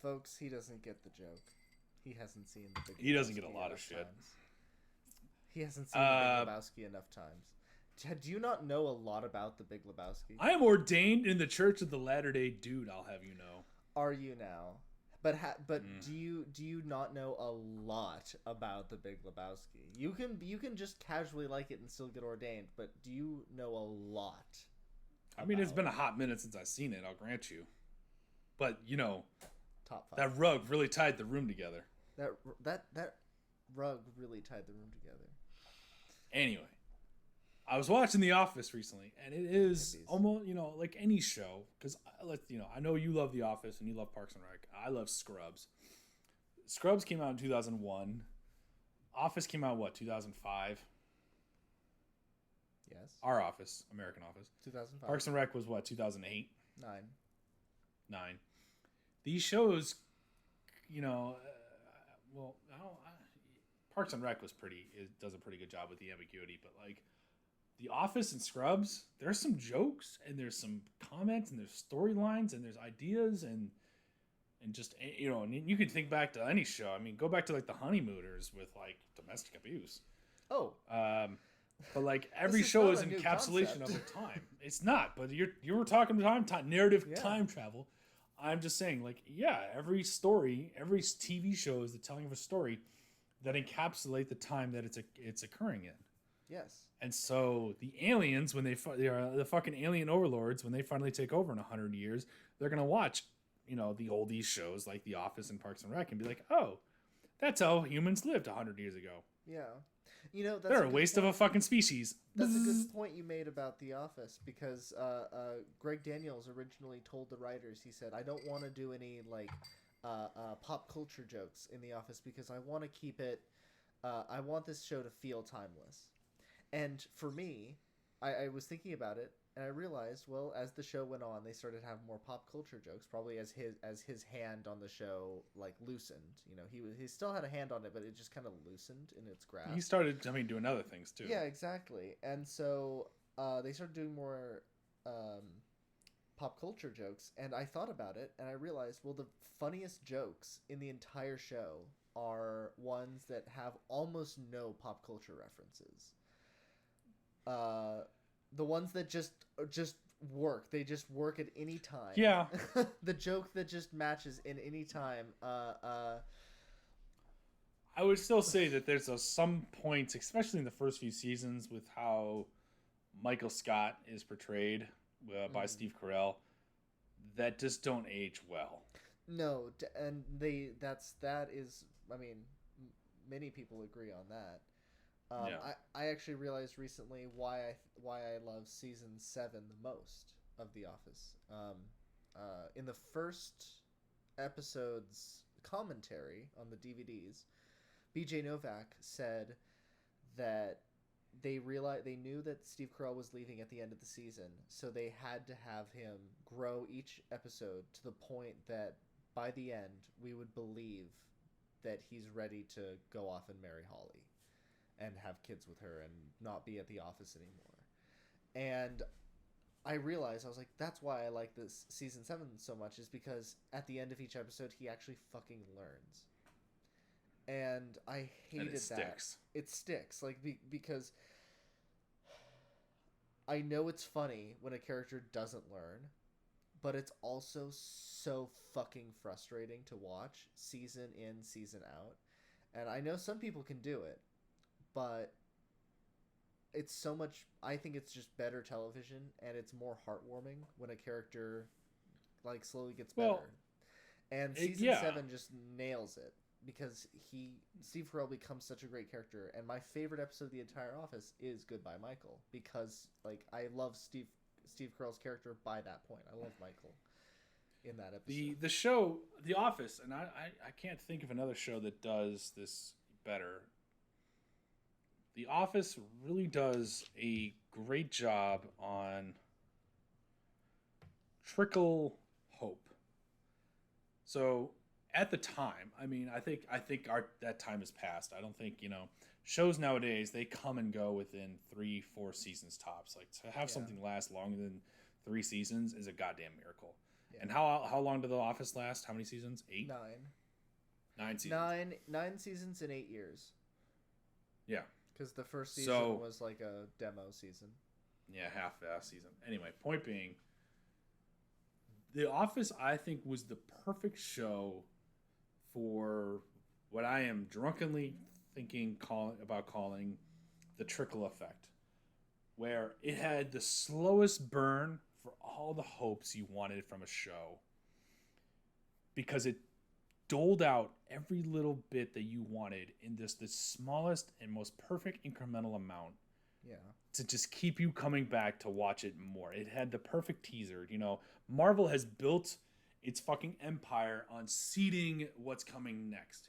Folks, he doesn't get the joke. He hasn't seen the Big Lebowski. He doesn't get a lot of shit. Times. He hasn't seen the Big Lebowski enough times. Do you not know a lot about the Big Lebowski? I am ordained in the Church of the Latter-day Dude, I'll have you know. Are you now? But do you not know a lot about the Big Lebowski? You can just casually like it and still get ordained, but do you know a lot? I mean, it's been a hot minute since I've seen it, I'll grant you. But, you know, top 5. That rug really tied the room together. That rug really tied the room together. Anyway, I was watching The Office recently, and it is almost, you know, like any show, because I know you love The Office and you love Parks and Rec. I love Scrubs. Scrubs came out in 2001. Office came out, 2005? Yes. Our Office, American Office. 2005. Parks and Rec was 2008? 9. These shows, you know, Parks and Rec does a pretty good job with the ambiguity, but like The Office and Scrubs, there's some jokes and there's some comments and there's storylines and there's ideas and just, you know, and you can think back to any show. I mean, go back to like the Honeymooners with like domestic abuse. Oh. But like every show is an encapsulation of a time. It's not, but you were talking time narrative, time travel. I'm just saying, like, yeah, every story, every TV show is the telling of a story that encapsulate the time that it's occurring in. Yes. And so the aliens, when they are the fucking alien overlords, when they finally take over in 100 years, they're gonna watch, you know, the oldies shows like The Office and Parks and Rec and be like, oh, that's how humans lived 100 years ago. Yeah. You know, they're a waste of a fucking species. That's a good point you made about The Office, because Greg Daniels originally told the writers, he said, I don't want to do any like pop culture jokes in The Office because I want to keep it, I want this show to feel timeless. And for me, I was thinking about it, and I realized, well, as the show went on, they started to have more pop culture jokes, probably as his hand on the show like loosened. You know, he still had a hand on it, but it just kind of loosened in its grasp. He started, doing other things too. Yeah, exactly. And so they started doing more pop culture jokes, and I thought about it, and I realized, well, the funniest jokes in the entire show are ones that have almost no pop culture references. The ones that just work. They just work at any time. Yeah. The joke that just matches in any time. I would still say that there's some points, especially in the first few seasons, with how Michael Scott is portrayed by Steve Carell, that just don't age well. No, and that is. I mean, many people agree on that. I actually realized recently why I love season 7 the most of The Office. In the first episode's commentary on the DVDs, BJ Novak said that they knew that Steve Carell was leaving at the end of the season, so they had to have him grow each episode to the point that by the end we would believe that he's ready to go off and marry Holly and have kids with her and not be at the office anymore. And I realized, I was like, that's why I like this season 7 so much, is because at the end of each episode he actually fucking learns. And I hated that. Sticks. It sticks. Like, because I know it's funny when a character doesn't learn, but it's also so fucking frustrating to watch season in, season out. And I know some people can do it, but it's so much. I think it's just better television, and it's more heartwarming when a character like slowly gets better. And season 7 just nails it, because Steve Carell becomes such a great character. And my favorite episode of the entire Office is Goodbye Michael, because like I love Steve Carell's character by that point. I love Michael in that episode. The show The Office, and I can't think of another show that does this better. The Office really does a great job on trickle hope. So at the time, I mean, I think that time has passed. I don't think, shows nowadays, they come and go within 3-4 seasons tops. Like, to have something last longer than 3 seasons is a goddamn miracle. Yeah. And how long did The Office last? How many seasons? 8? 9. 9 seasons. 9 seasons in 8 years. Yeah. Because the first season was like a demo season. Yeah, half-ass season. Anyway, point being, The Office, I think, was the perfect show for what I am drunkenly calling the trickle effect, where it had the slowest burn for all the hopes you wanted from a show, because it doled out every little bit that you wanted in the smallest and most perfect incremental amount. Yeah. To just keep you coming back to watch it more. It had the perfect teaser. Marvel has built its fucking empire on seeding what's coming next.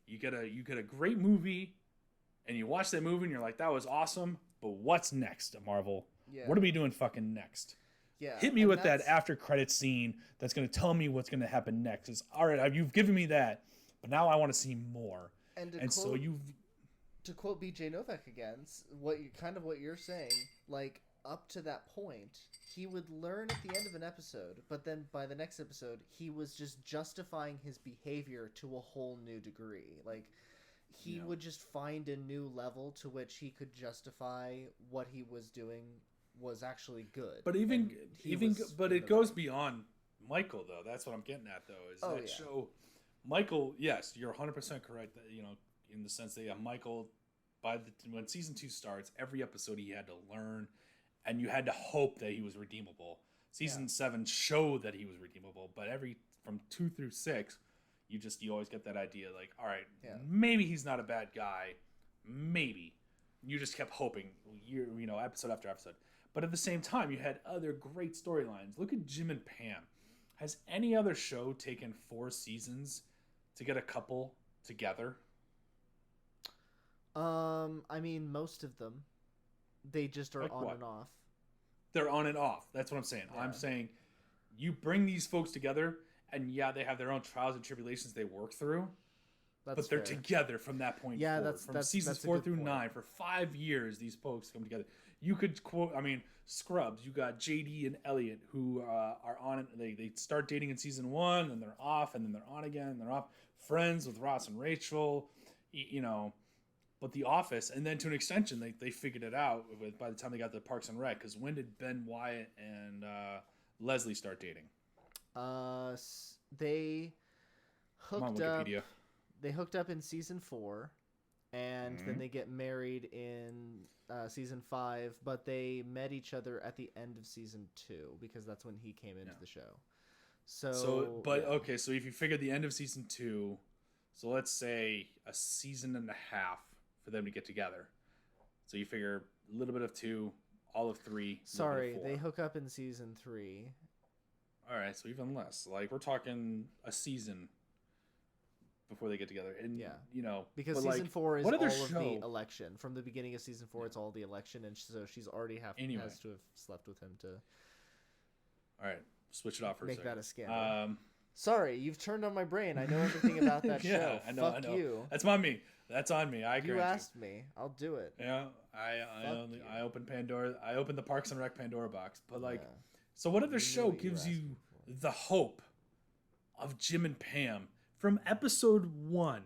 You get a great movie, and you watch that movie, and you're like, that was awesome, but what's next, Marvel? Yeah. What are we doing fucking next? Yeah. Hit me with that after credit scene that's going to tell me what's going to happen next. It's, all right, you've given me that, but now I want to see more. To quote BJ Novak again, what you're saying, like, up to that point, he would learn at the end of an episode, but then by the next episode, he was just justifying his behavior to a whole new degree. Like, he would just find a new level to which he could justify what he was doing was actually good. But it goes beyond Michael, though. That's what I'm getting at, though, is show. Michael, yes, you're 100% correct, that, in the sense that Michael, when season 2 starts, every episode he had to learn, and you had to hope that he was redeemable. Season 7 showed that he was redeemable, but from 2 through 6, you always get that idea, like, all right, maybe he's not a bad guy, maybe. You just kept hoping, episode after episode. But at the same time, you had other great storylines. Look at Jim and Pam. Has any other show taken 4 seasons to get a couple together? I mean, most of them. They just are on and off. They're on and off. That's what I'm saying. Yeah. I'm saying you bring these folks together, and they have their own trials and tribulations they work through. But they're together from that point forward. From seasons 4 through 9, for 5 years, these folks come together. You could quote, Scrubs. You got JD and Elliot, who are on it. They start dating in season 1, and they're off, and then they're on again, and they're off. Friends with Ross and Rachel, But The Office, and then to an extension, they figured it out by the time they got to Parks and Rec. Because when did Ben Wyatt and Leslie start dating? They hooked up. they hooked up in season 4, and then they get married in season 5. But they met each other at the end of season 2 because that's when he came into the show. So Okay, so if you figure the end of season 2, so let's say a season and a half for them to get together. So you figure a little bit of 2, all of 3. Sorry, they hook up in season 3. All right, so even less. Like we're talking a season before they get together, and because season 4 is all of the election. From the beginning of season 4, it's all the election, and so she's already has to have slept with him to. All right, switch it off for a second. Make that a scandal. Sorry, you've turned on my brain. I know everything about that show. I know. Fuck you. That's on me. That's on me. You asked me. I'll do it. Yeah, I opened Pandora. I opened the Parks and Rec Pandora box. But so what other show gives you the hope of Jim and Pam from episode 1?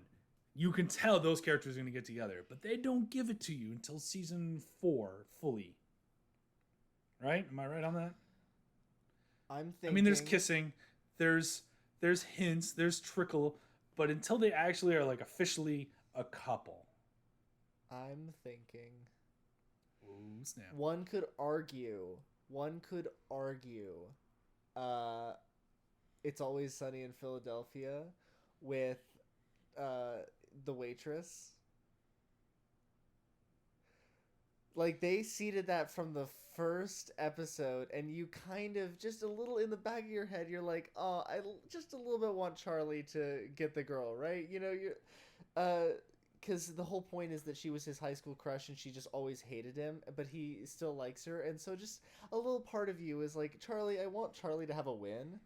You can tell those characters are going to get together, but they don't give it to you until season 4 fully. Right? Am I right on that? I'm thinking. I mean, there's kissing, there's hints, there's trickle, but until they actually are like officially a couple. I'm thinking. Ooh, snap. One could argue. It's Always Sunny in Philadelphia with the waitress. Like, they seeded that from the first episode, and you kind of, just a little in the back of your head, you're like, oh, I just a little bit want Charlie to get the girl, right? You know, because the whole point is that she was his high school crush, and she just always hated him, but he still likes her, and so just a little part of you is like, Charlie, I want Charlie to have a win.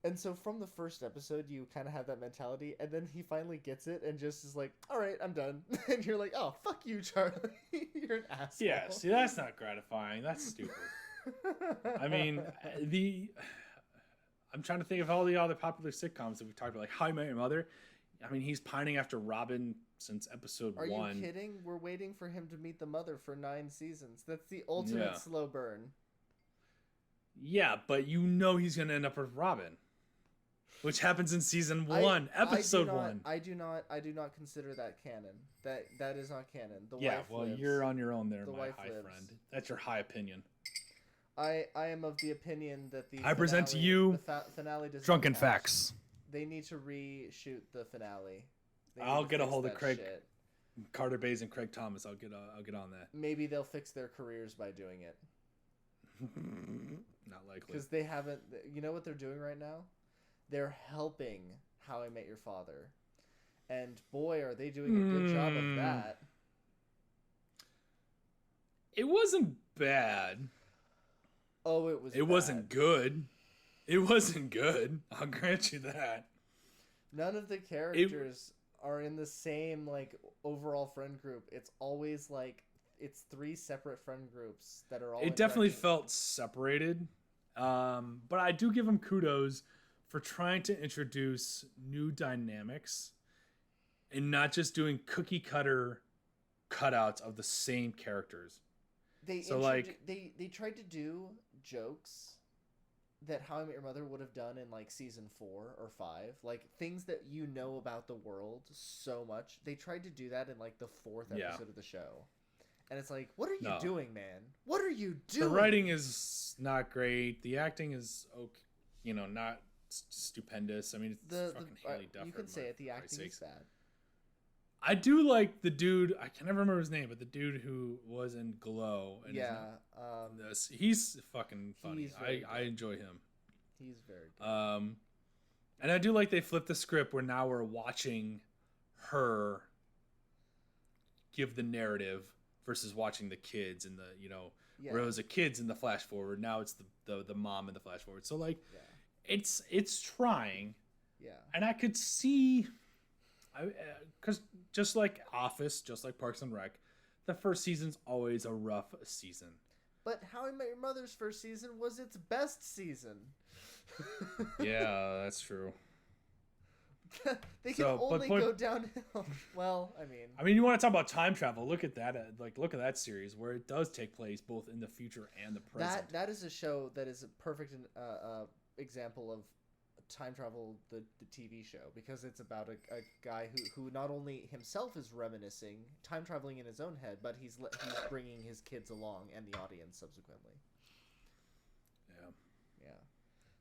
And so from the first episode, you kind of have that mentality, and then he finally gets it and just is like, all right, I'm done. And you're like, oh, fuck you, Charlie. You're an asshole. Yeah, see, that's not gratifying. That's stupid. I mean, I'm trying to think of all the other popular sitcoms that we've talked about, like How I Met Your Mother. I mean, he's pining after Robin since episode 1. Are you kidding? We're waiting for him to meet the mother for 9 seasons. That's the ultimate slow burn. Yeah, but you know he's going to end up with Robin. Which happens in season 1, episode 1. I do not consider that canon. That is not canon. The wife lives. You're on your own there, the my wife high lives. friend. That's your high opinion. I am of the opinion that the I present to you finale does Drunken not count. Facts. They need to reshoot the finale. I'll get a hold of Craig Carter Bays and Craig Thomas. I'll get on that. Maybe they'll fix their careers by doing it. Not likely. Because they haven't. You know what they're doing right now? They're helping How I Met Your Father. And boy, are they doing a good job of that. It wasn't bad. Oh, it was It wasn't good. It wasn't good. I'll grant you that. None of the characters are in the same, like, overall friend group. It's always, like, it's 3 separate friend groups that are all It definitely felt separated. But I do give them kudos for trying to introduce new dynamics and not just doing cookie cutter cutouts of the same characters. They tried to do jokes that How I Met Your Mother would have done in like season 4 or 5, like things that you know about the world so much. They tried to do that in like the 4th episode of the show. And it's like, what are you doing, man? What are you doing? The writing is not great. The acting is okay, not stupendous. I mean, it's fucking Haley Duff. You can say it. The acting is bad. I do like the dude. I can never remember his name, but the dude who was in Glow. And he's fucking funny. I enjoy him. He's very good. And I do like they flipped the script where now we're watching her give the narrative versus watching the kids and where it was the kids in the flash forward. Now it's the mom in the flash forward. So it's trying. Yeah. And I could see, because just like Office, just like Parks and Rec, the first season's always a rough season. But How I Met Your Mother's first season was its best season. Yeah, that's true. They can only go downhill. Well, I mean, you want to talk about time travel? Look at that. Look at that series where it does take place both in the future and the present. That is a show that is a perfect example of Time Travel, the TV show, because it's about a guy who not only himself is reminiscing, time traveling in his own head, but he's bringing his kids along and the audience subsequently. Yeah.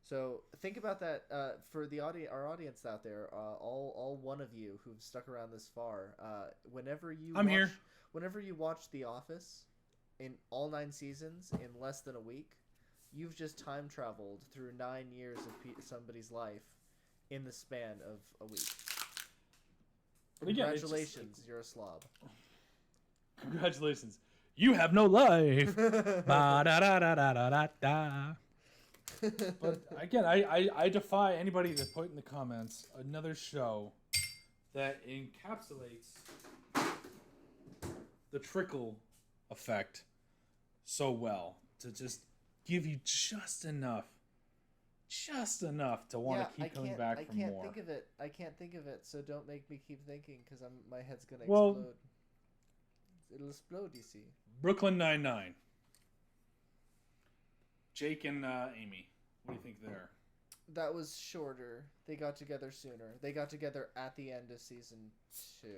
So think about that for our audience out there, all one of you who've stuck around this far. Whenever you watch The Office in all 9 seasons in less than a week, you've just time traveled through 9 years of somebody's life in the span of a week. Congratulations, you're a slob. Congratulations, you have no life. Ba-da-da-da-da-da-da. But again, I defy anybody to put in the comments another show that encapsulates the trickle effect so well to just give you just enough to want to keep coming back for more. I can't think of it, so don't make me keep thinking, because my head's gonna explode. It'll explode, you see. Brooklyn Nine-Nine. Jake and Amy. What do you think there? That was shorter. They got together sooner. They got together at the end of season 2,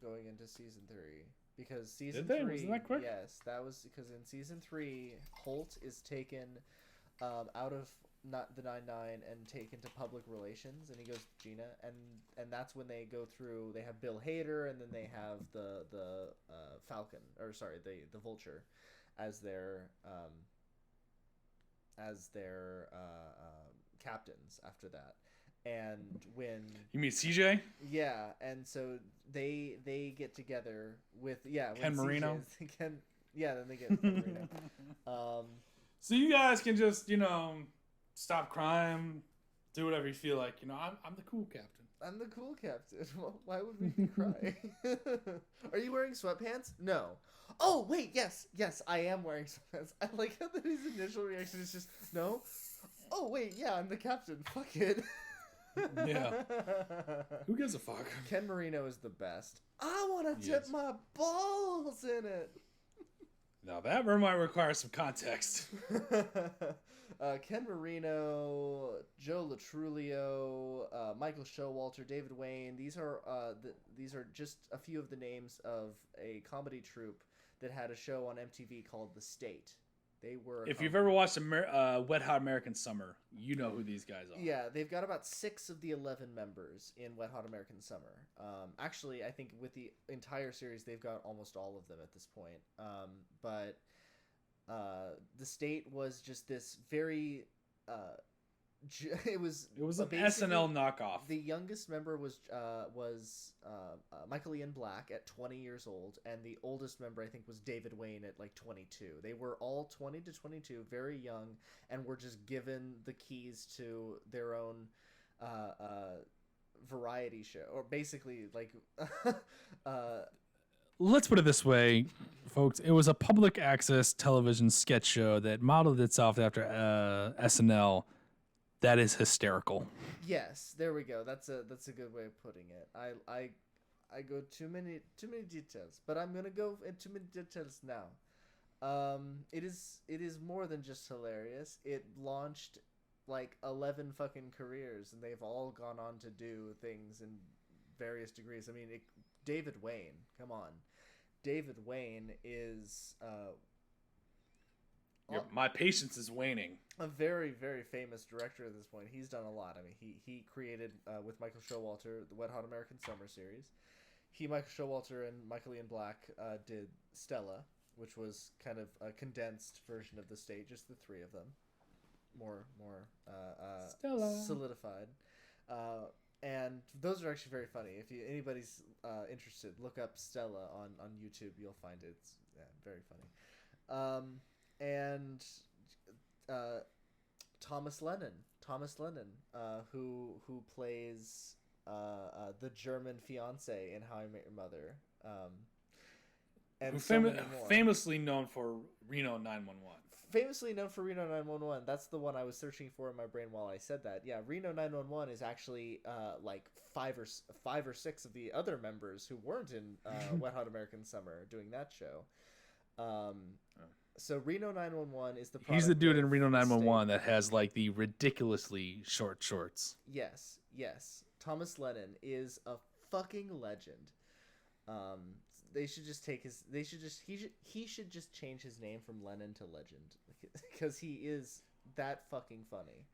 going into season 3. Because season 3, wasn't that quick? Yes, that was because in season 3, Holt is taken out of not the 99 and taken to public relations, and he goes to Gina, and that's when they go through. They have Bill Hader, and then they have the Falcon, or sorry, the Vulture, as their captains after that. And when you mean CJ? Yeah, and so they get together with Ken Marino. Then they get Ken Marino. So you guys can just stop crime, do whatever you feel like. I'm the cool captain. I'm the cool captain. Well, why would we be crying? Are you wearing sweatpants? No. Oh wait, yes, I am wearing sweatpants. I like how his initial reaction is just no. Oh wait, yeah, I'm the captain. Fuck it. Yeah. Who gives a fuck? Ken Marino is the best. I want to dip my balls in it. Now that might require some context. Ken Marino, Joe Latrulio, Michael Showalter, David Wayne. These are just a few of the names of a comedy troupe that had a show on MTV called The State. They were. If you've ever watched Wet Hot American Summer, you know who these guys are. Yeah, they've got about 6 of the 11 members in Wet Hot American Summer. Actually, I think with the entire series, they've got almost all of them at this point. But The State was just this very. It was an SNL knockoff. The youngest member was Michael Ian Black at 20 years old, and the oldest member I think was David Wayne at like 22. They were all 20 to 22, very young, and were just given the keys to their own variety show, or basically like. Let's put it this way, folks. It was a public access television sketch show that modeled itself after SNL. That is hysterical. Yes, there we go. That's a good way of putting it. I go too many details, but I'm gonna go into many details now. It is more than just hilarious. It launched like 11 fucking careers, and they've all gone on to do things in various degrees. I mean, David Wayne, come on, David Wayne is. My patience is waning. A very, very famous director at this point. He's done a lot. I mean, he created, with Michael Showalter, the Wet Hot American Summer series. Michael Showalter and Michael Ian Black did Stella, which was kind of a condensed version of The State, just the 3 of them. More solidified. And those are actually very funny. If anybody's interested, look up Stella on YouTube. You'll find it. It's very funny. And Thomas Lennon, who plays the German fiance in How I Met Your Mother, and famously known for Reno 911. Famously known for Reno 911. That's the one I was searching for in my brain while I said that. Yeah, Reno 911 is actually like five or six of the other members who weren't in Wet Hot American Summer doing that show. So Reno 911 is the He's the dude product in of Reno the 911 state. that has like the ridiculously short shorts. Yes. Thomas Lennon is a fucking legend. They should just take his. He should just change his name from Lennon to Legend because he is that fucking funny.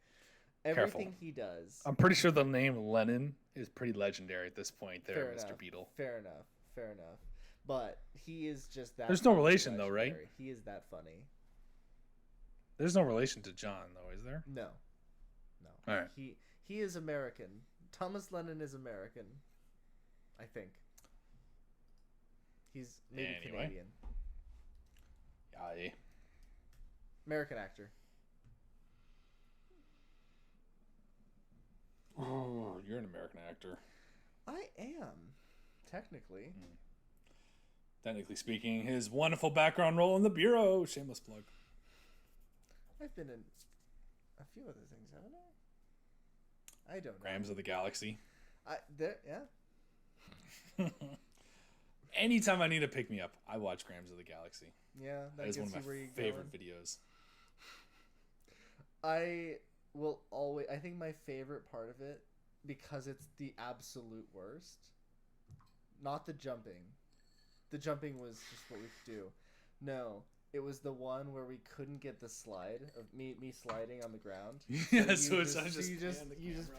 Everything he does. I'm pretty sure the name Lennon is pretty legendary at this point. There, Fair Mr. enough. Beetle. Fair enough. But he is just that. There's no fucking relation though, right? legendary. He is that funny. There's no relation to John though, is there? No. All right. He is American. Thomas Lennon is American. I think. He's maybe Canadian. Yeah. American actor. Oh, you're an American actor. I am, technically. Technically speaking, his wonderful background role in The Bureau. Shameless plug. I've been in a few other things, haven't I? I don't know. Grams of the Galaxy. Yeah. Anytime I need to pick me up, I watch Grams of the Galaxy. Yeah, That is one of my favorite videos. I will always. I think my favorite part of it, because it's the absolute worst. Not the jumping. The jumping was just what we could do. No, it was the one where we couldn't get the slide of me sliding on the ground. Yeah, so you just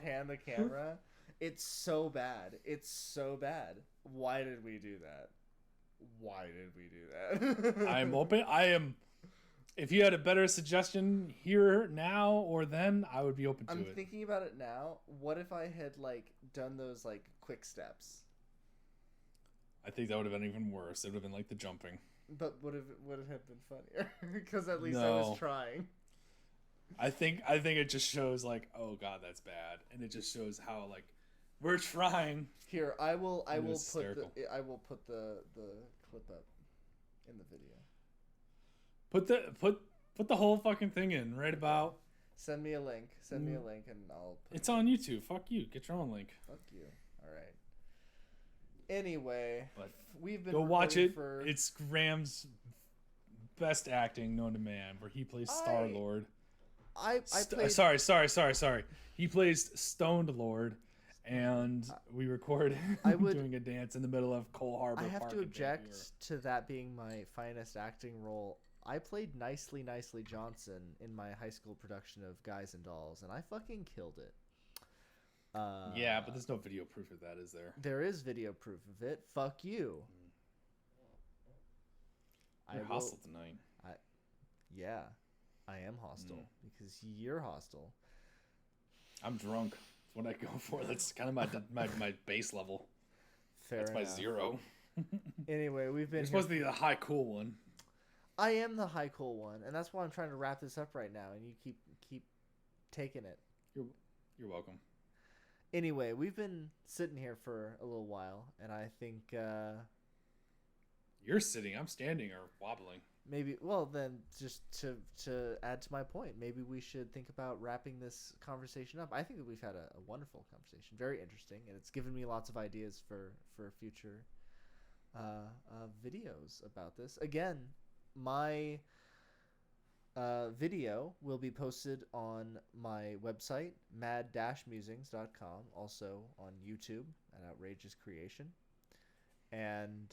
pan the camera. It's so bad. Why did we do that? I'm open. I am. If you had a better suggestion here, now, or then, I would be open to it. I'm thinking about it now. What if I had done those quick steps? I think that would have been even worse. It would have been like the jumping. But would it have been funnier? Because at least I was trying. I think it just shows oh god, that's bad, and it just shows how we're trying. Here, I will put hysterical. the clip up in the video. Put the whole fucking thing in right about. Send me a link. And I'll. It's on YouTube. Fuck you. Get your own link. Fuck you. All right. Anyway, we've been go watch it. For... It's Graham's best acting known to man, where he plays Star Lord. I played... Sorry. He plays Stoned Lord, and we record doing a dance in the middle of Cole Harbor. I have Park to object to that being my finest acting role. I played Nicely Johnson in my high school production of Guys and Dolls, and I fucking killed it. Yeah, but there's no video proof of that, is there? There is video proof of it. Fuck you. You're hostile tonight. Yeah, I am hostile because you're hostile. I'm drunk. That's what I go for. That's kind of my base level. That's my 0. Anyway, we've been. You're supposed to be the high cool one. I am the high cool one, and that's why I'm trying to wrap this up right now, and you keep taking it. You're welcome. Anyway, we've been sitting here for a little while, and I think you're sitting, I'm standing or wobbling. Maybe, well, then just to add to my point, maybe we should think about wrapping this conversation up. I think that we've had a wonderful conversation, very interesting, and it's given me lots of ideas for future videos about this. Again, my video will be posted on my website, mad-musings.com, also on YouTube at Outrageous Creation. And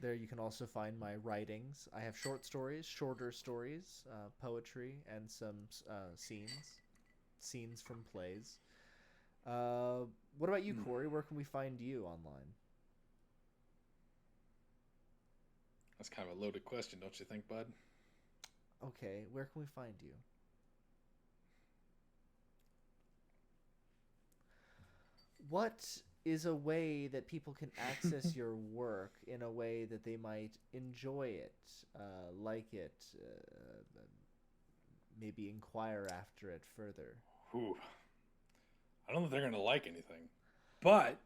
there you can also find my writings. I have shorter stories, poetry, and some scenes from plays. What about you, Corey? Where can we find you online? That's kind of a loaded question, don't you think, bud? Okay, where can we find you? What is a way that people can access your work in a way that they might enjoy it, like it, maybe inquire after it further? Ooh. I don't know if they're going to like anything, but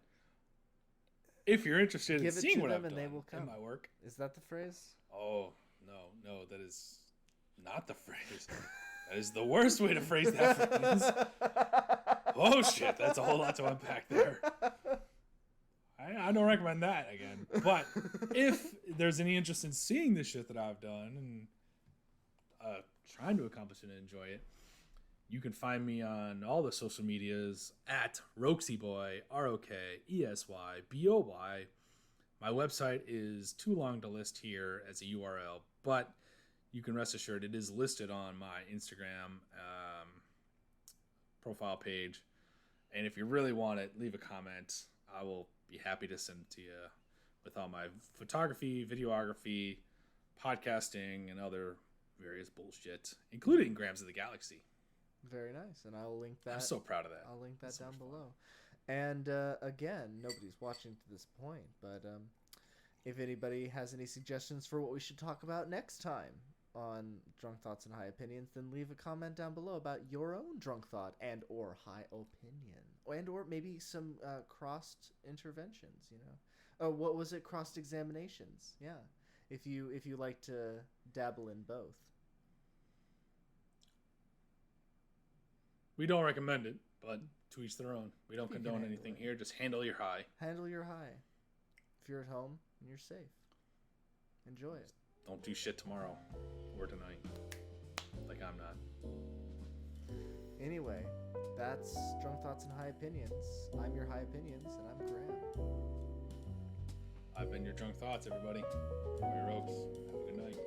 if you're interested in seeing what I've done in my work. Is that the phrase? Oh, no, that is not the phrase. That is the worst way to phrase that phrase. Oh, shit, that's a whole lot to unpack there. I I don't recommend that again. But if there's any interest in seeing the shit that I've done and trying to accomplish it and enjoy it, you can find me on all the social medias at RokeseyBoy, RokEsyBoy. My website is too long to list here as a URL, but you can rest assured it is listed on my Instagram profile page. And if you really want it, leave a comment. I will be happy to send it to you with all my photography, videography, podcasting, and other various bullshit, including Grams of the Galaxy. Very nice, and I'll link that. I'm so proud of that. I'll link that down below. And again, nobody's watching to this point, but if anybody has any suggestions for what we should talk about next time on Drunk Thoughts and High Opinions, then leave a comment down below about your own drunk thought and or high opinion, and or maybe some crossed interventions. You know, oh, what was it? Crossed examinations. Yeah, if you like to dabble in both. We don't recommend it, but to each their own. We don't condone anything here. Just handle your high. Handle your high. If you're at home, you're safe. Enjoy it. Don't do shit tomorrow or tonight. Like I'm not. Anyway, that's Drunk Thoughts and High Opinions. I'm your High Opinions, and I'm Graham. I've been your Drunk Thoughts, everybody. I'm your Oaks. Have a good night.